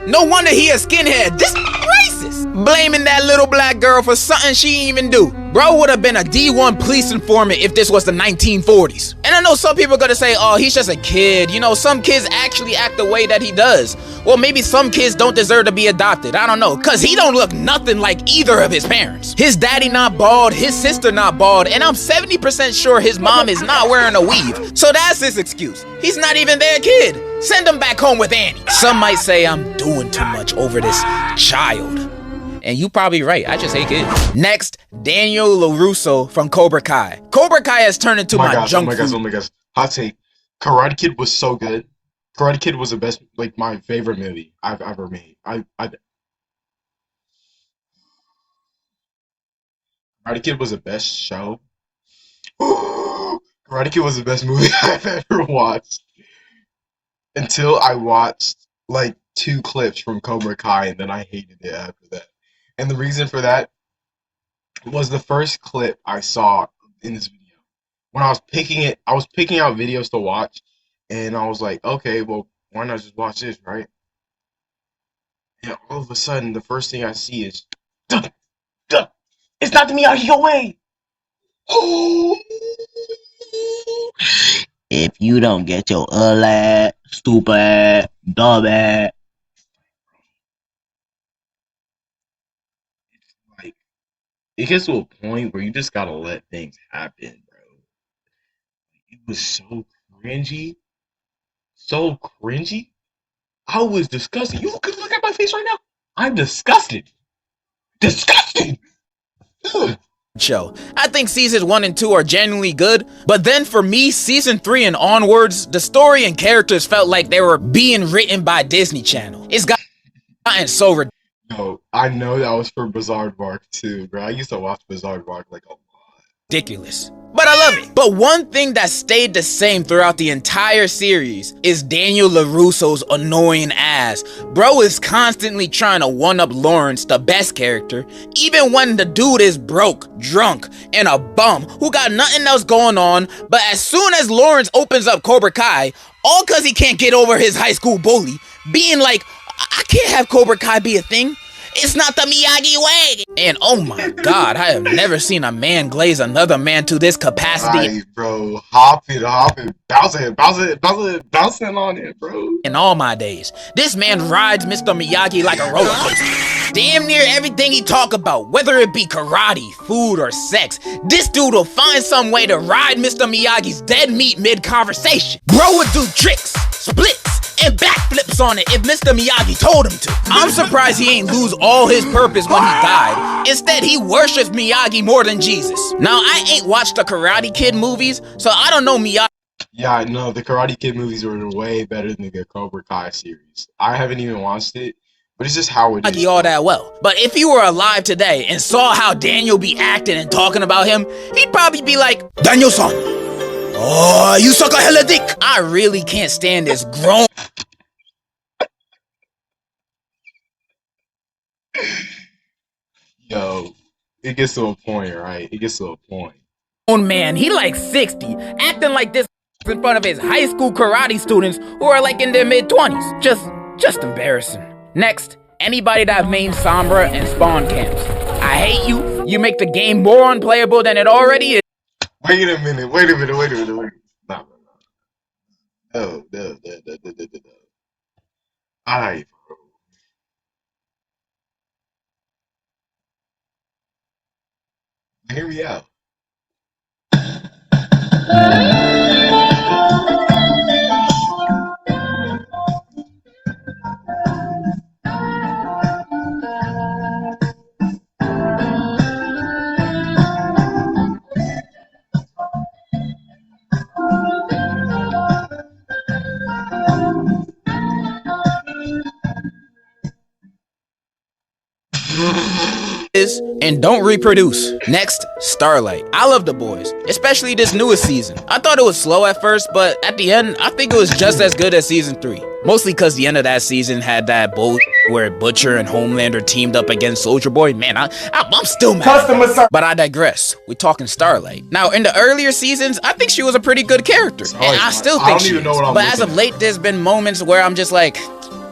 No wonder he a skinhead. This racist. Blaming that little black girl for something she didn't even do. Bro would have been a D1 police informant if this was the 1940s. And I know some people are gonna say, oh, he's just a kid. You know, some kids actually act the way that he does. Well, maybe some kids don't deserve to be adopted. I don't know, cause he don't look nothing like either of his parents. His daddy not bald, his sister not bald, and I'm 70% sure his mom is not wearing a weave. So that's his excuse. He's not even their kid. Send him back home with Annie. Some might say I'm doing too much over this child. And you probably right, I just hate kids. Next, Daniel LaRusso from Cobra Kai. Cobra Kai has turned into my junk food. Oh my gosh. Hot take. Karate Kid was so good. Karate Kid was the best, like my favorite movie I've ever made. Karate Kid was the best show. Karate Kid was the best movie I've ever watched. Until I watched like 2 clips from Cobra Kai, and then I hated it after that. And the reason for that was the first clip I saw in this video when I was picking out videos to watch, and I was like, okay, well, why not just watch this, right? And all of a sudden, the first thing I see is, duh, duh, it's not the Miyagi way. If you don't get your stupid, dumb ass, like it gets to a point where you just gotta let things happen, bro. It was so cringy. I was disgusted. You could look at my face right now. I'm disgusted. Disgusting. Ugh. Show. I think seasons 1 and 2 are genuinely good, but then for me, season 3 and onwards, the story and characters felt like they were being written by Disney Channel. It's gotten so ridiculous. No, I know that was for Bizarre Bark too, bro. I used to watch Bizarre Bark like a lot. But I love it. But one thing that stayed the same throughout the entire series is Daniel LaRusso's annoying ass. Bro is constantly trying to one-up Lawrence, the best character, even when the dude is broke, drunk, and a bum who got nothing else going on. But as soon as Lawrence opens up Cobra Kai, all cause he can't get over his high school bully, being like, I can't have Cobra Kai be a thing. It's not the Miyagi way! And oh my god, I have never seen a man glaze another man to this capacity. Nice, bro. Hopping, bouncing on it, bro. In all my days. This man rides Mr. Miyagi like a roller coaster. Damn near everything he talk about, whether it be karate, food, or sex, this dude will find some way to ride Mr. Miyagi's dead meat mid-conversation. Bro would do tricks, splits, and backflips on it if Mr. Miyagi told him to. I'm surprised he ain't lose all his purpose when he died. Instead, he worships Miyagi more than Jesus. Now, I ain't watched the Karate Kid movies, so I don't know Miyagi. Yeah, I know. The Karate Kid movies were way better than the Cobra Kai series. I haven't even watched it, but it's just how it is. All that well. But if he were alive today and saw how Daniel be acting and talking about him, he'd probably be like, Daniel-san, oh, you suck a hella dick. I really can't stand this grown Yo, it gets to a point, right? It gets to a point. man. He like 60, acting like this in front of his high school karate students who are like in their mid-20s. Just embarrassing. Next, anybody that made Sombra and Spawn camps. I hate you. You make the game more unplayable than it already is. Wait a minute. No. Alright, bro. Hear me out. And don't reproduce. Next, Starlight. I love the boys, especially this newest season. I thought it was slow at first, but at the end, I think it was just as good as season 3. Mostly because the end of that season had that bullshit where Butcher and Homelander teamed up against Soldier Boy. Man, I'm still mad. But I digress. We're talking Starlight. Now, in the earlier seasons, I think she was a pretty good character. And I still think she is. But as of late, there's been moments where I'm just like,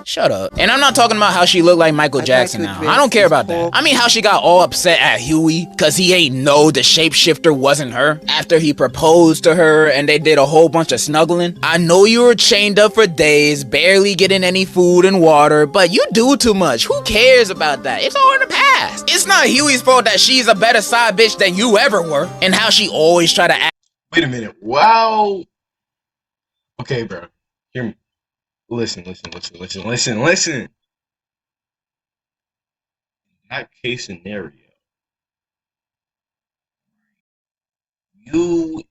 shut up. And I'm not talking about how she looked like Michael Jackson now. I don't care about that. I mean how she got all upset at Huey because he ain't know the shapeshifter wasn't her after he proposed to her and they did a whole bunch of snuggling. I know you were chained up for days, barely getting any food and water, but you do too much. Who cares about that? It's all in the past. It's not Huey's fault that she's a better side bitch than you ever were and how she always try to act. Wait a minute. Wow. Okay, bro. Hear me. Listen. In that case scenario, you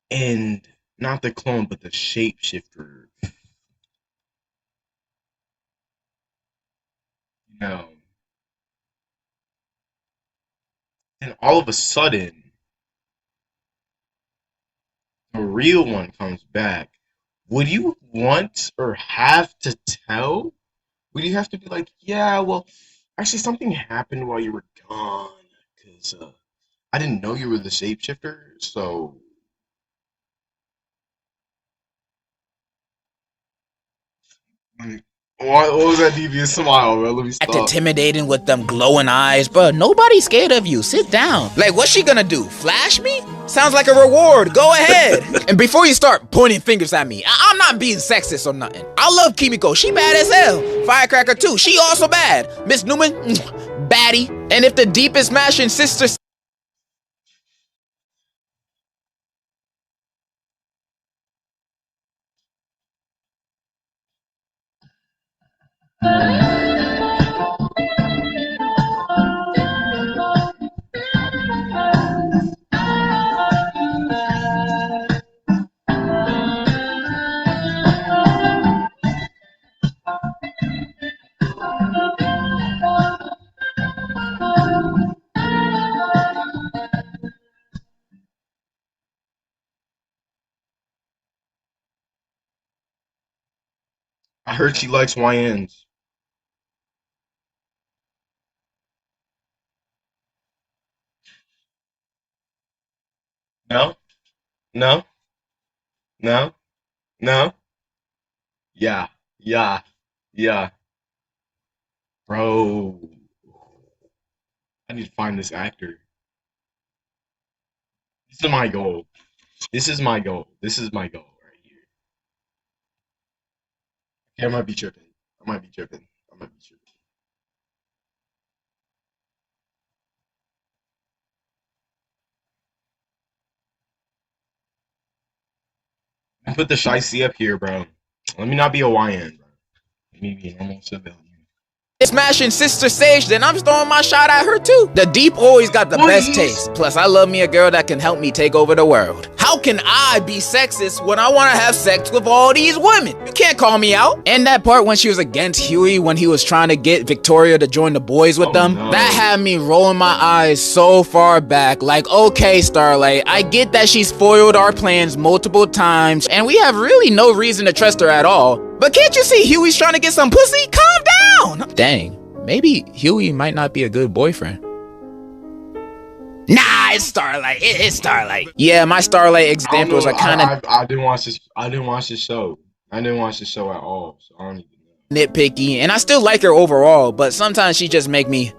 and not the clone, but the shapeshifter, you know, and all of a sudden, the real one comes back. Would you want or have to tell? Would you have to be like, yeah, well, actually, something happened while you were gone, because I didn't know you were the shapeshifter, so What was that devious smile, bro? Let me Act stop. intimidating with them glowing eyes, bro. Nobody's scared of you. Sit down. Like, what's she gonna do? Flash me? Sounds like a reward. Go ahead. And before you start pointing fingers at me, I'm not being sexist or nothing. I love Kimiko. She bad as hell. Firecracker too. She also bad. Miss Newman, baddie. And if the deepest smashing sister I heard she likes YNs. No? No? No? No? Yeah. Yeah. Yeah. Bro. I need to find this actor. This is my goal. This is my goal. This is my goal right here. Okay, I might be tripping. I might be tripping. I might be tripping. I put the Shy C up here, bro. Let me not be a YN, bro. Let me be a normal civilian. smashing Sister Sage, then I'm throwing my shot at her too. The Deep always got the best taste. Plus, I love me a girl that can help me take over the world. How can I be sexist when I want to have sex with all these women? You can't call me out. And that part when she was against Huey when he was trying to get Victoria to join the boys with them, no. that had me rolling my eyes so far back. Like, okay, Starlight, I get that she's foiled our plans multiple times, and we have really no reason to trust her at all. But can't you see Huey's trying to get some pussy? Calm down! Dang, maybe Huey might not be a good boyfriend. Nah, it's Starlight. It's Starlight. Yeah, my Starlight examples are kind of I didn't watch this. I didn't watch this show. I didn't watch this show at all. So I don't even know. nitpicky, and I still like her overall, but sometimes she just make me,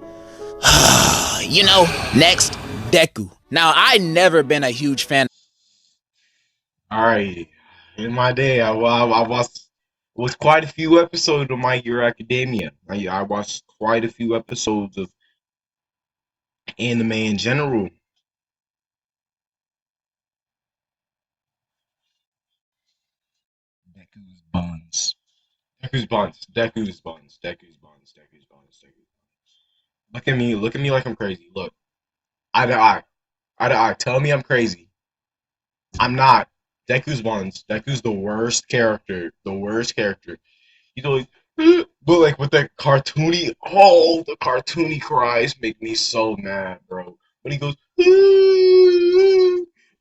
you know. Next, Deku. Now, I never been a huge fan. All right. In my day, I watched was quite a few episodes of My Hero Academia. I watched quite a few episodes of anime in general. Deku's buns. Deku's buns. Deku's buns. Deku's buns. Deku's buns. Deku's buns. Look at me. Look at me like I'm crazy. Look. Eye to eye. Eye to eye. Tell me I'm crazy. I'm not. Deku's buns. Deku's the worst character. The worst character. He's always, but like with that cartoony, the cartoony cries make me so mad, bro. When he goes,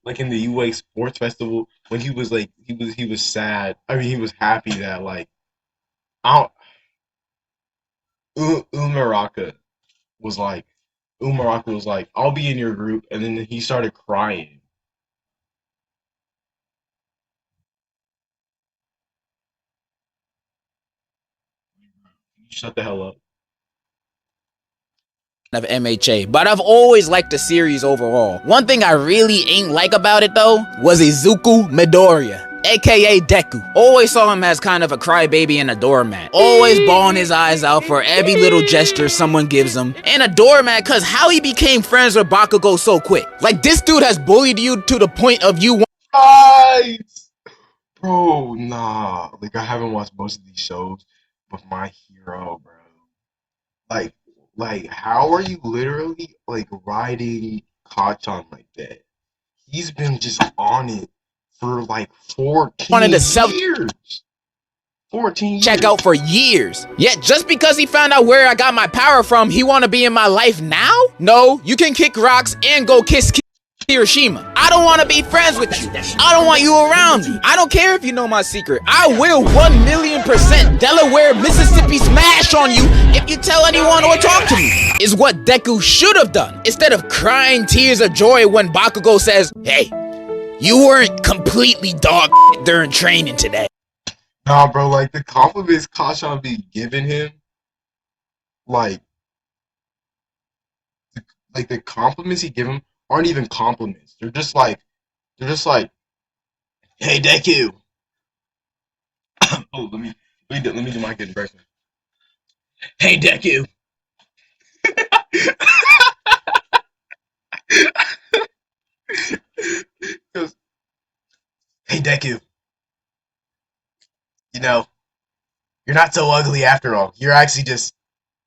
like in the UA Sports Festival, when he was like, he was sad. I mean, he was happy that like, I don't, Umaraka was like, I'll be in your group, and then he started crying. Shut the hell up. Of MHA, but I've always liked the series overall. One thing I really ain't like about it though was Izuku Midoriya, aka Deku. Always saw him as kind of a crybaby and a doormat. Always bawling his eyes out for every little gesture someone gives him. And a doormat cause how he became friends with Bakugo so quick. Like this dude has bullied you to the point of you Nice! Bro, nah. Like I haven't watched most of these shows, but My Hero, bro. Like, how are you literally like riding Kachan like that? He's been just on it for like 14 wanted to years. 14 years. check out for years. Yet just because he found out where I got my power from, he wanna be in my life now? No, you can kick rocks and go kiss Hiroshima. I don't want to be friends with you. I don't want you around me. I don't care if you know my secret. I will 1,000,000% Delaware, Mississippi smash on you if you tell anyone or talk to me. Is what Deku should have done. Instead of crying tears of joy when Bakugo says, hey, you weren't completely dog during training today. Nah, bro, like the compliments Kashan be giving him, like, like the compliments he give him aren't even compliments. They're just like, hey Deku. Oh, let me do my good impression. Hey Deku. Goes, hey Deku, you know, you're not so ugly after all. You're actually just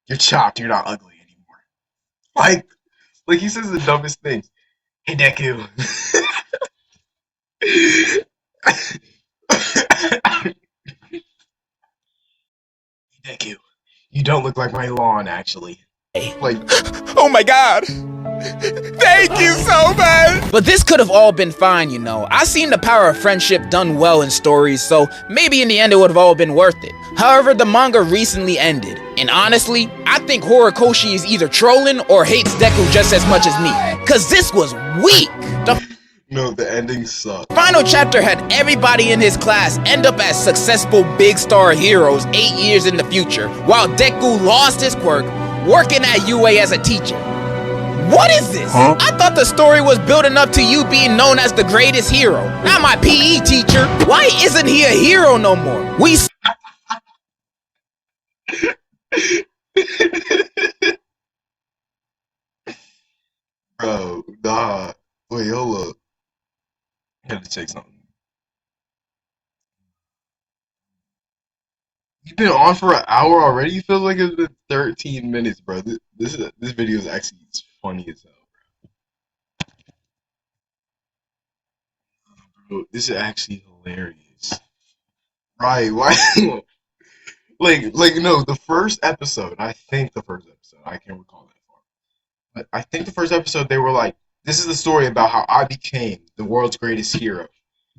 you're chopped. You're not ugly anymore. Like he says the dumbest things. Hey Deku. Deku, you don't look like my lawn actually. Like, Oh my god. Thank you so much! But this could have all been fine, you know. I seen the power of friendship done well in stories, so maybe in the end it would have all been worth it. However, the manga recently ended, and honestly, I think Horikoshi is either trolling or hates Deku just as much as me. Cause this was weak! no, the ending sucked. Final chapter had everybody in his class end up as successful big star heroes 8 years in the future, while Deku lost his quirk, working at UA as a teacher. What is this? Huh? I thought the story was building up to you being known as the greatest hero, not my PE teacher. Why isn't he a hero no more? Bro, nah. Wait, hold up. I gotta check something. You've been on for an hour already? You feel like it's been 13 minutes, bro. This video is actually funny as hell, bro. This is actually hilarious. Right, why? like no, the first episode, I think the first episode, I can't recall that far. But I think the first episode they were like, this is the story about how I became the world's greatest hero.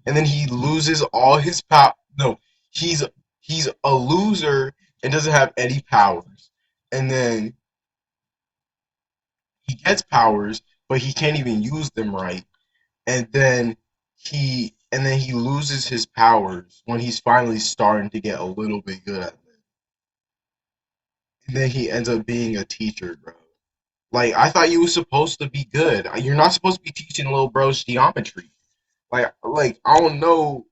And then he loses all his power. No, he's a loser and doesn't have any powers. And then he gets powers, but he can't even use them right. And then he loses his powers when he's finally starting to get a little bit good at them. And then he ends up being a teacher, bro. Like, I thought you were supposed to be good. You're not supposed to be teaching little bros geometry. Like I don't know.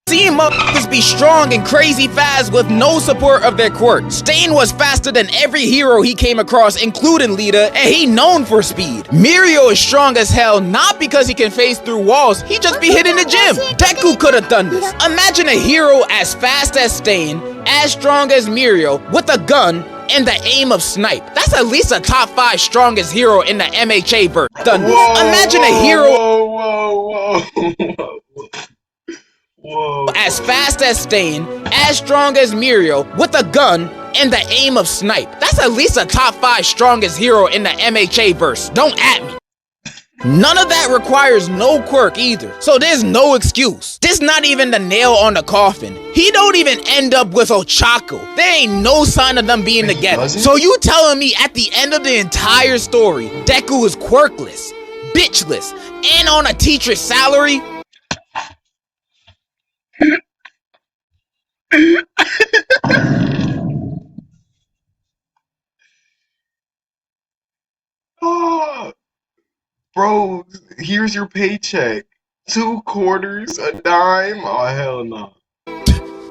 Seeing motherfuckers be strong and crazy fast with no support of their quirk. Stain was faster than every hero he came across, including Lita, and he known for speed. Mirio is strong as hell, not because he can phase through walls, he just be hitting the gym. Deku could have done this. Imagine a hero as fast as Stain, as strong as Mirio, with a gun, and the aim of Snipe. That's at least a top 5 strongest hero in the MHA verse. Done this. Imagine a hero Whoa. as fast as Stain, as strong as Mirio, with a gun, and the aim of Snipe. That's at least a top 5 strongest hero in the MHA verse. Don't at me. None of that requires no quirk either, so there's no excuse. This not even the nail on the coffin. He don't even end up with Ochako. There ain't no sign of them being together. So you telling me at the end of the entire story, Deku is quirkless, bitchless, and on a teacher's salary? Oh, bro, here's your paycheck. 2 quarters, a dime. Oh hell no.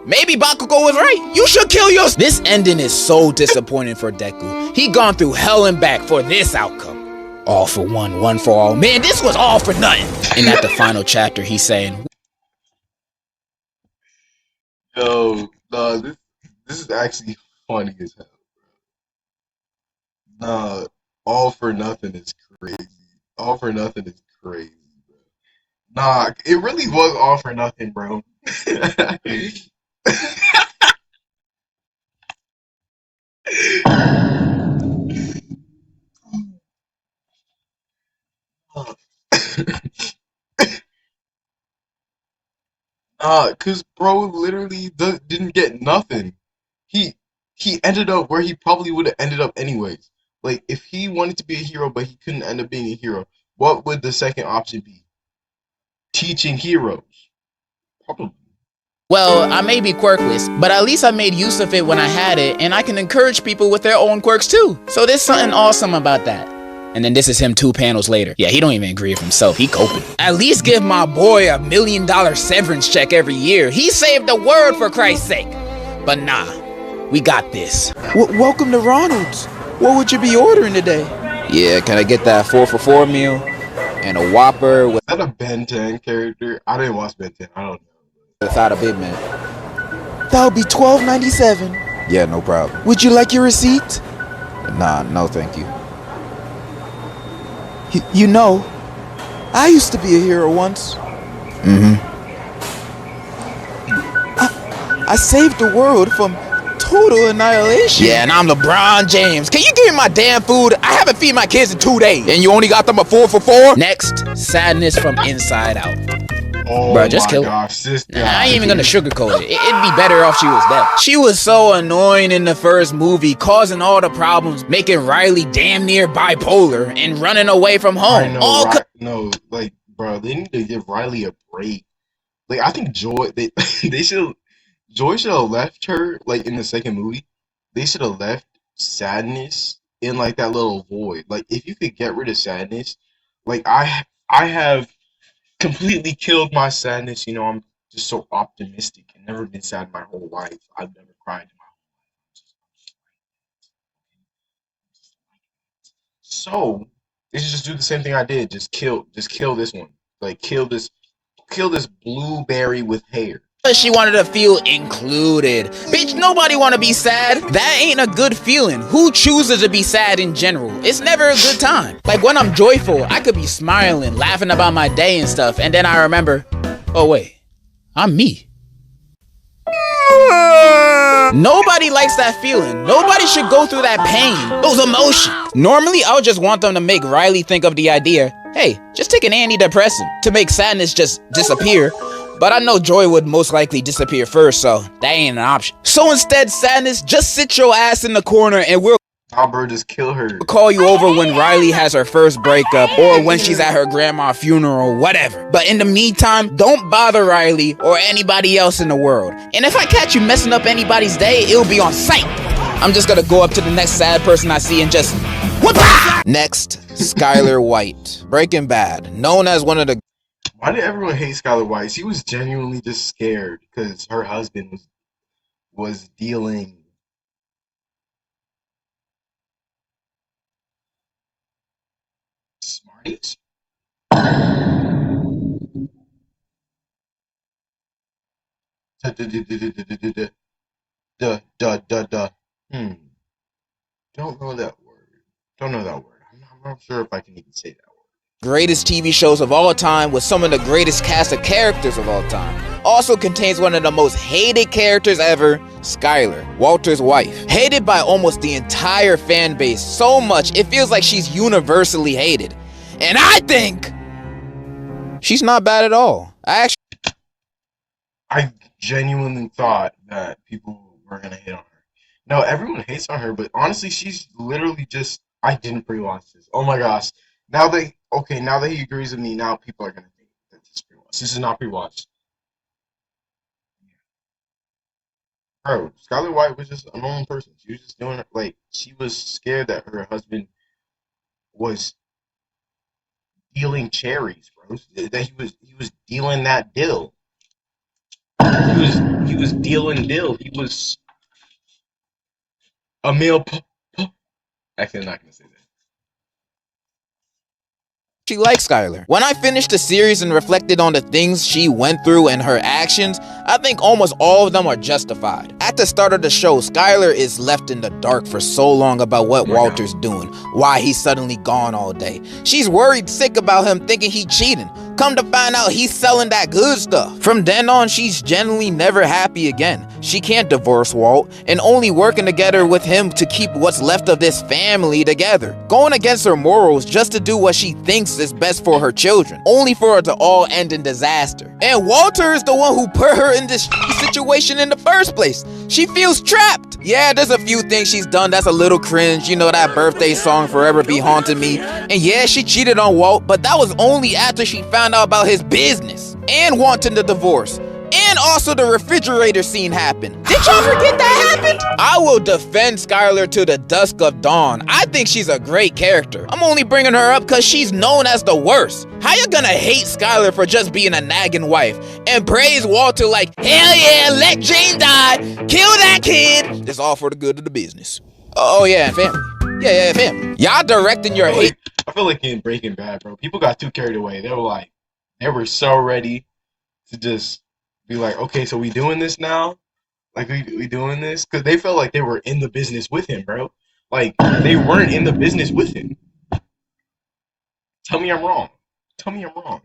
Maybe Bakugo was right. You should kill yourself. This ending is so disappointing for Deku. He gone through hell and back for this outcome. All for one, one for all. Man, this was all for nothing. And at the final chapter, he's saying, Yo, nah, this is actually funny as hell, bro. Nah, all for nothing is crazy. All for nothing is crazy, bro. Nah, it really was all for nothing, bro. Cause bro literally didn't get nothing. He he ended up where he probably would have ended up anyways. Like if he wanted to be a hero but he couldn't end up being a hero, what would the second option be? Teaching heroes. Probably. Well, I may be quirkless, but at least I made use of it when I had it, and I can encourage people with their own quirks too. So there's something awesome about that. And then this is him 2 panels later. Yeah, he don't even agree with himself. He coping. At least give my boy $1 million severance check every year. He saved the world for Christ's sake. But nah, we got this. Welcome to Ronald's. What would you be ordering today? Yeah, can I get that 4 for $4 meal and a Whopper with Is that a Ben 10 character? I didn't watch Ben 10. I don't know. without a Big Mac? That would be $12.97. Yeah, no problem. Would you like your receipt? Nah, no thank you. You know, I used to be a hero once. I saved the world from total annihilation. Yeah, and I'm LeBron James. Can you give me my damn food? I haven't feed my kids in 2 days. And you only got them a 4 for $4? Next, sadness from inside out. Oh Bruh, just my kill her. gosh, I ain't even gonna sugarcoat it. It'd be better off she was dead. She was so annoying in the first movie, causing all the problems, making Riley damn near bipolar, and running away from home. I know, All no, like, bro, they need to give Riley a break. Like, I think Joy, Joy should have left her, like, in the second movie. They should have left Sadness in, like, that little void. Like, if you could get rid of Sadness, like, I have completely killed my sadness. You know, I'm just so optimistic and never been sad my whole life. I've never cried in my whole life. So they should just do the same thing I did. Just kill this one. Like kill this blueberry with hair. she wanted to feel included. Bitch, nobody want to be sad. That ain't a good feeling. Who chooses to be sad in general? It's never a good time. Like when I'm joyful, I could be smiling, laughing about my day and stuff, and then I remember, oh wait, I'm me. Nobody likes that feeling. Nobody should go through that pain, those emotions. Normally, I would just want them to make Riley think of the idea, hey, just take an antidepressant to make sadness just disappear. But I know joy would most likely disappear first, so that ain't an option. So instead, sadness, just sit your ass in the corner and we'll Albert, just kill her. call you over when Riley has her first breakup or when she's at her grandma's funeral, whatever. But in the meantime, don't bother Riley or anybody else in the world. And if I catch you messing up anybody's day, it'll be on sight. I'm just gonna go up to the next sad person I see and just whoop-ah! Next, Skylar White, Breaking Bad, known as one of the Why did everyone hate Skylar White? She was genuinely just scared because her husband was dealing. Smarties? Don't know that word. Don't know that word. I'm not sure if I can even say that word. greatest TV shows of all time with some of the greatest cast of characters of all time. Also contains one of the most hated characters ever, Skylar, Walter's wife. Hated by almost the entire fan base so much it feels like she's universally hated. And I think she's not bad at all. I genuinely thought that people were gonna hate on her. No, everyone hates on her, but honestly, she's literally just. I didn't pre-watch this. Oh my gosh! Now that he agrees with me, now people are gonna think that this is pre-watched. This is not pre-watched. Bro, Skylar White was just a normal person. She was just doing like she was scared that her husband was dealing cherries, bro. That he was dealing that dill. He was dealing dill. He was a male. Actually, I'm not gonna say that. She likes Skylar. When I finished the series and reflected on the things she went through and her actions, I think almost all of them are justified. At the start of the show, Skylar is left in the dark for so long about what Walter's doing, why he's suddenly gone all day. She's worried sick about him thinking he cheating. Come to find out he's selling that good stuff. From then on, she's genuinely never happy again. She can't divorce Walt and only working together with him to keep what's left of this family together. Going against her morals just to do what she thinks is best for her children, only for it to all end in disaster. And Walter is the one who put her in this situation in the first place. She feels trapped. Yeah, there's a few things she's done that's a little cringe. You know, that birthday song Forever Be Haunting Me. And yeah, she cheated on Walt, but that was only after she found out about his business and wanting the divorce also the refrigerator scene happened. Did y'all forget that happened? I will defend Skylar to the dusk of dawn. I think she's a great character. I'm only bringing her up because she's known as the worst. How you gonna hate Skylar for just being a nagging wife and praise Walter like, hell yeah, let Jane die, kill that kid. It's all for the good of the business. Oh yeah, and family. Yeah, family. Y'all directing your hate. I feel like in Breaking Bad, bro, people got too carried away. They were so ready to just be like, okay, so we doing this now? Like, we doing this? Because they felt like they were in the business with him, bro. Like, they weren't in the business with him. Tell me I'm wrong. Tell me I'm wrong.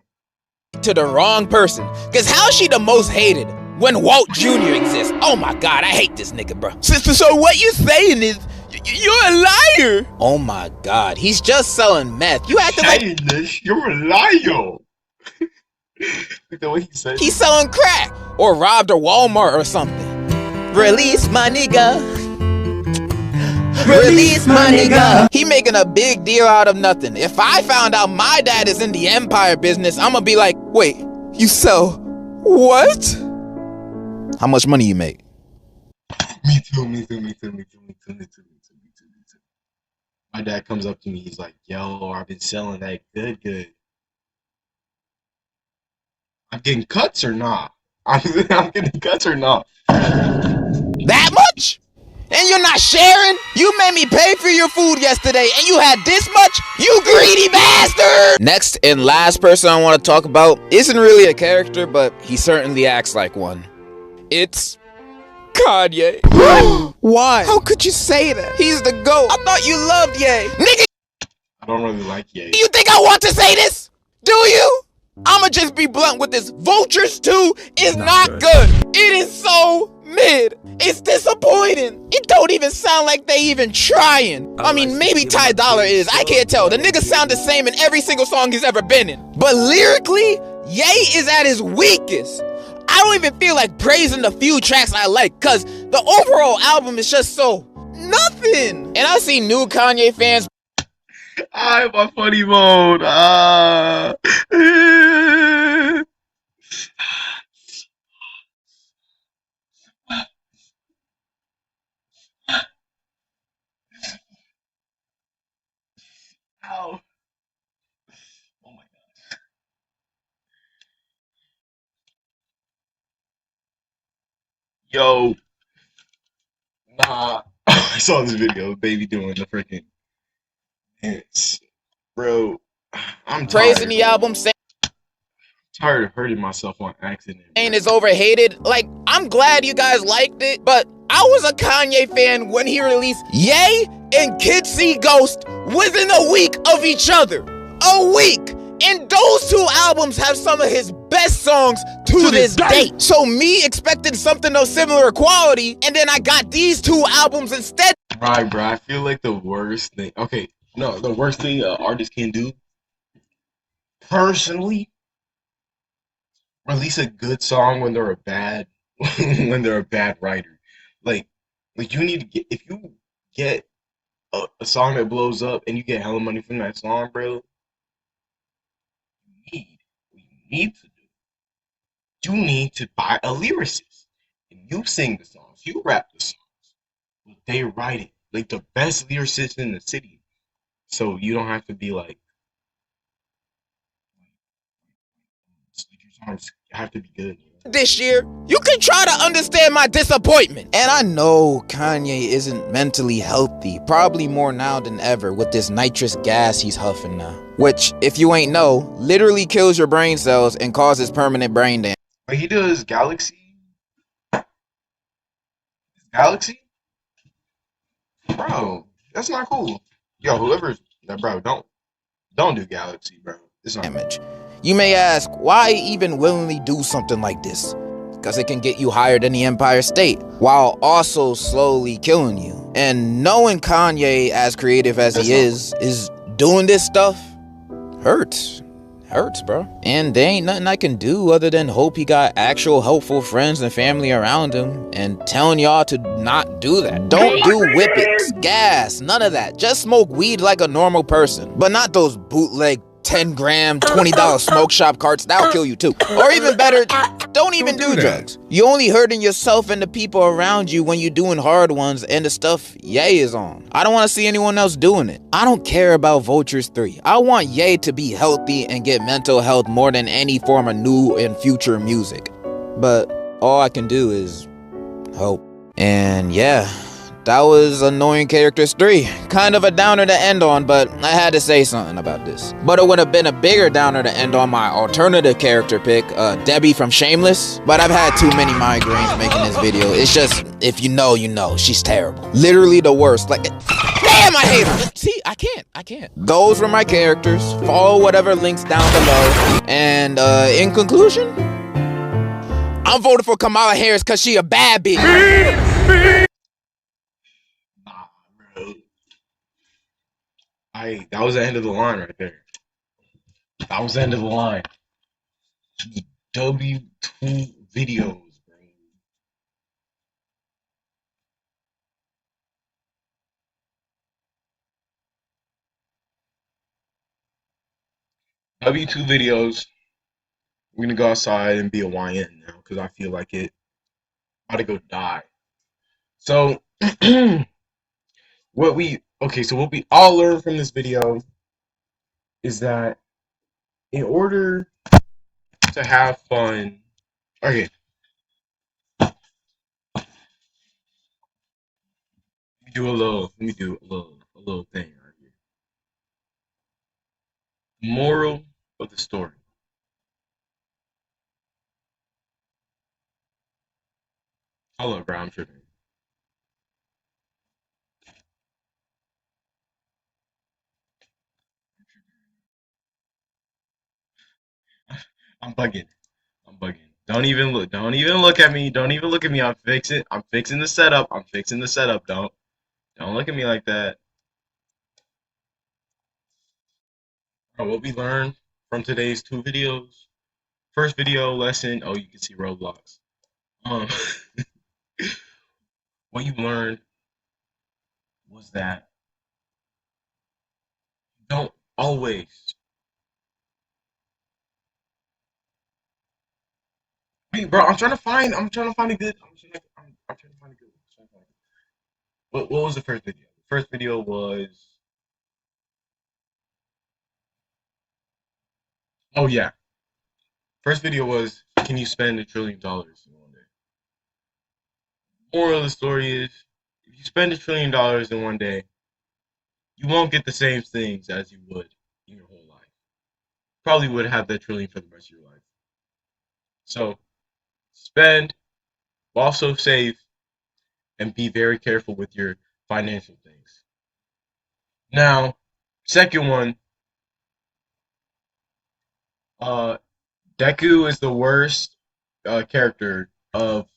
To the wrong person. Because how's she the most hated when Walt Jr. exists? Oh my God, I hate this nigga, bro. So what you saying is, you're a liar. Oh my God, he's just selling meth. You acting like you're a liar. Like the way he said he's selling crack or robbed a Walmart or something. Release my nigga. Release my nigga. He making a big deal out of nothing. If I found out my dad is in the empire business, I'm gonna be like, wait, you sell what? How much money you make? Me too. My dad comes up to me, he's like, yo, I've been selling that good. I'm getting cuts or not? I'm getting cuts or not? That much? And you're not sharing? You made me pay for your food yesterday and you had this much? You greedy bastard! Next and last person I want to talk about isn't really a character, but he certainly acts like one. It's Kanye. Why? How could you say that? He's the GOAT. I thought you loved Ye. Nigga! I don't really like Ye. You think I want to say this? Do you? I'ma just be blunt with this. Vultures 2 is not good. It is so mid. It's disappointing. It don't even sound like they even trying. I mean, maybe Ty Dolla is. I can't tell. The nigga sound the same in every single song he's ever been in. But lyrically, Ye is at his weakest. I don't even feel like praising the few tracks I like, cause the overall album is just so nothing. And I see new Kanye fans. I'm a funny mode. Ow. Oh my God. Yo. Nah. I saw this video of Baby doing the freaking dance. Bro, I'm Praising tired, the album, saying tired of hurting myself on accident. it's overhated. Like, I'm glad you guys liked it, but I was a Kanye fan when he released Ye and Kids See Ghost within a week of each other. A week! And those two albums have some of his best songs to this date. So me expecting something of similar quality, and then I got these two albums instead. Right, bro. I feel like the worst thing. Okay, no, the worst thing an artist can do, personally, release a good song when they're a bad, when they're a bad writer. Like you need to get, if you get a song that blows up and you get hella money from that song, bro. What you need to do. You need to buy a lyricist, and you sing the songs, you rap the songs. They write it like the best lyricist in the city, so you don't have to be like your songs have to be good. This year, you can try to understand my disappointment. And I know Kanye isn't mentally healthy, probably more now than ever with this nitrous gas he's huffing now. Which, if you ain't know, literally kills your brain cells and causes permanent brain damage. But he does Galaxy? Galaxy? Bro, that's not cool. Yo, whoever's that, bro, don't do Galaxy, bro. It's not damage. You may ask, why even willingly do something like this? Because it can get you higher than the Empire State, while also slowly killing you. And knowing Kanye, as creative as he is doing this stuff, hurts. Hurts, bro. And there ain't nothing I can do other than hope he got actual helpful friends and family around him and telling y'all to not do that. Don't do whippets, gas, none of that. Just smoke weed like a normal person, but not those bootleg 10-gram, $20 smoke shop carts. That'll kill you too. Or even better, don't even do drugs. You only hurting yourself and the people around you when you're doing hard ones and the stuff Ye is on. I don't want to see anyone else doing it. I don't care about Vultures 3. I want Ye to be healthy and get mental health more than any form of new and future music. But all I can do is hope. And yeah, that was Annoying Characters 3. Kind of a downer to end on, but I had to say something about this. But it would have been a bigger downer to end on my alternative character pick, Debbie from Shameless. But I've had too many migraines making this video. It's just, if you know, you know. She's terrible. Literally the worst. Like, damn, I hate her. See, I can't. Those were my characters. Follow whatever links down below. And in conclusion, I'm voting for Kamala Harris because she a bad bitch. That was the end of the line right there. That was the end of the line. W2 videos, bro. W2 videos. We're gonna go outside and be a YN now because I feel like it. I'm about to go die. So what we all learned from this video is that in order to have fun, okay. Let me do a little thing right here. Moral of the story. Hold up, bro, I'm tripping. I'm bugging. Don't even look at me. Don't even look at me. I'm fixing the setup. Don't look at me like that. What we learned from today's 2 videos. First video lesson, you can see Roblox. What you learned was that don't always bro, I'm trying to find a good. I'm trying to find a good. What was the first video? The first video was. Oh yeah. First video was, can you spend $1 trillion in one day? Moral of the story is, if you spend $1 trillion in one day, you won't get the same things as you would in your whole life. Probably would have that trillion for the rest of your life. So, spend, also save, and be very careful with your financial things. Now, second one, Deku is the worst character of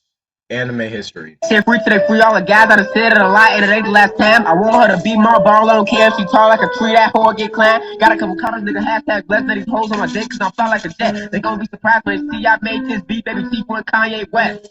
anime history. Shit free today, free all the guys that have said it a lot, and it ain't the last time. I want her to be my ball, I don't care if she tall like a tree, that whore get climb. Got a couple colors, nigga, hashtag blessed that these hoes on my dick, cause I'm fly like a jet. They gon' be surprised when they see I made this beat, baby, T1 Kanye West.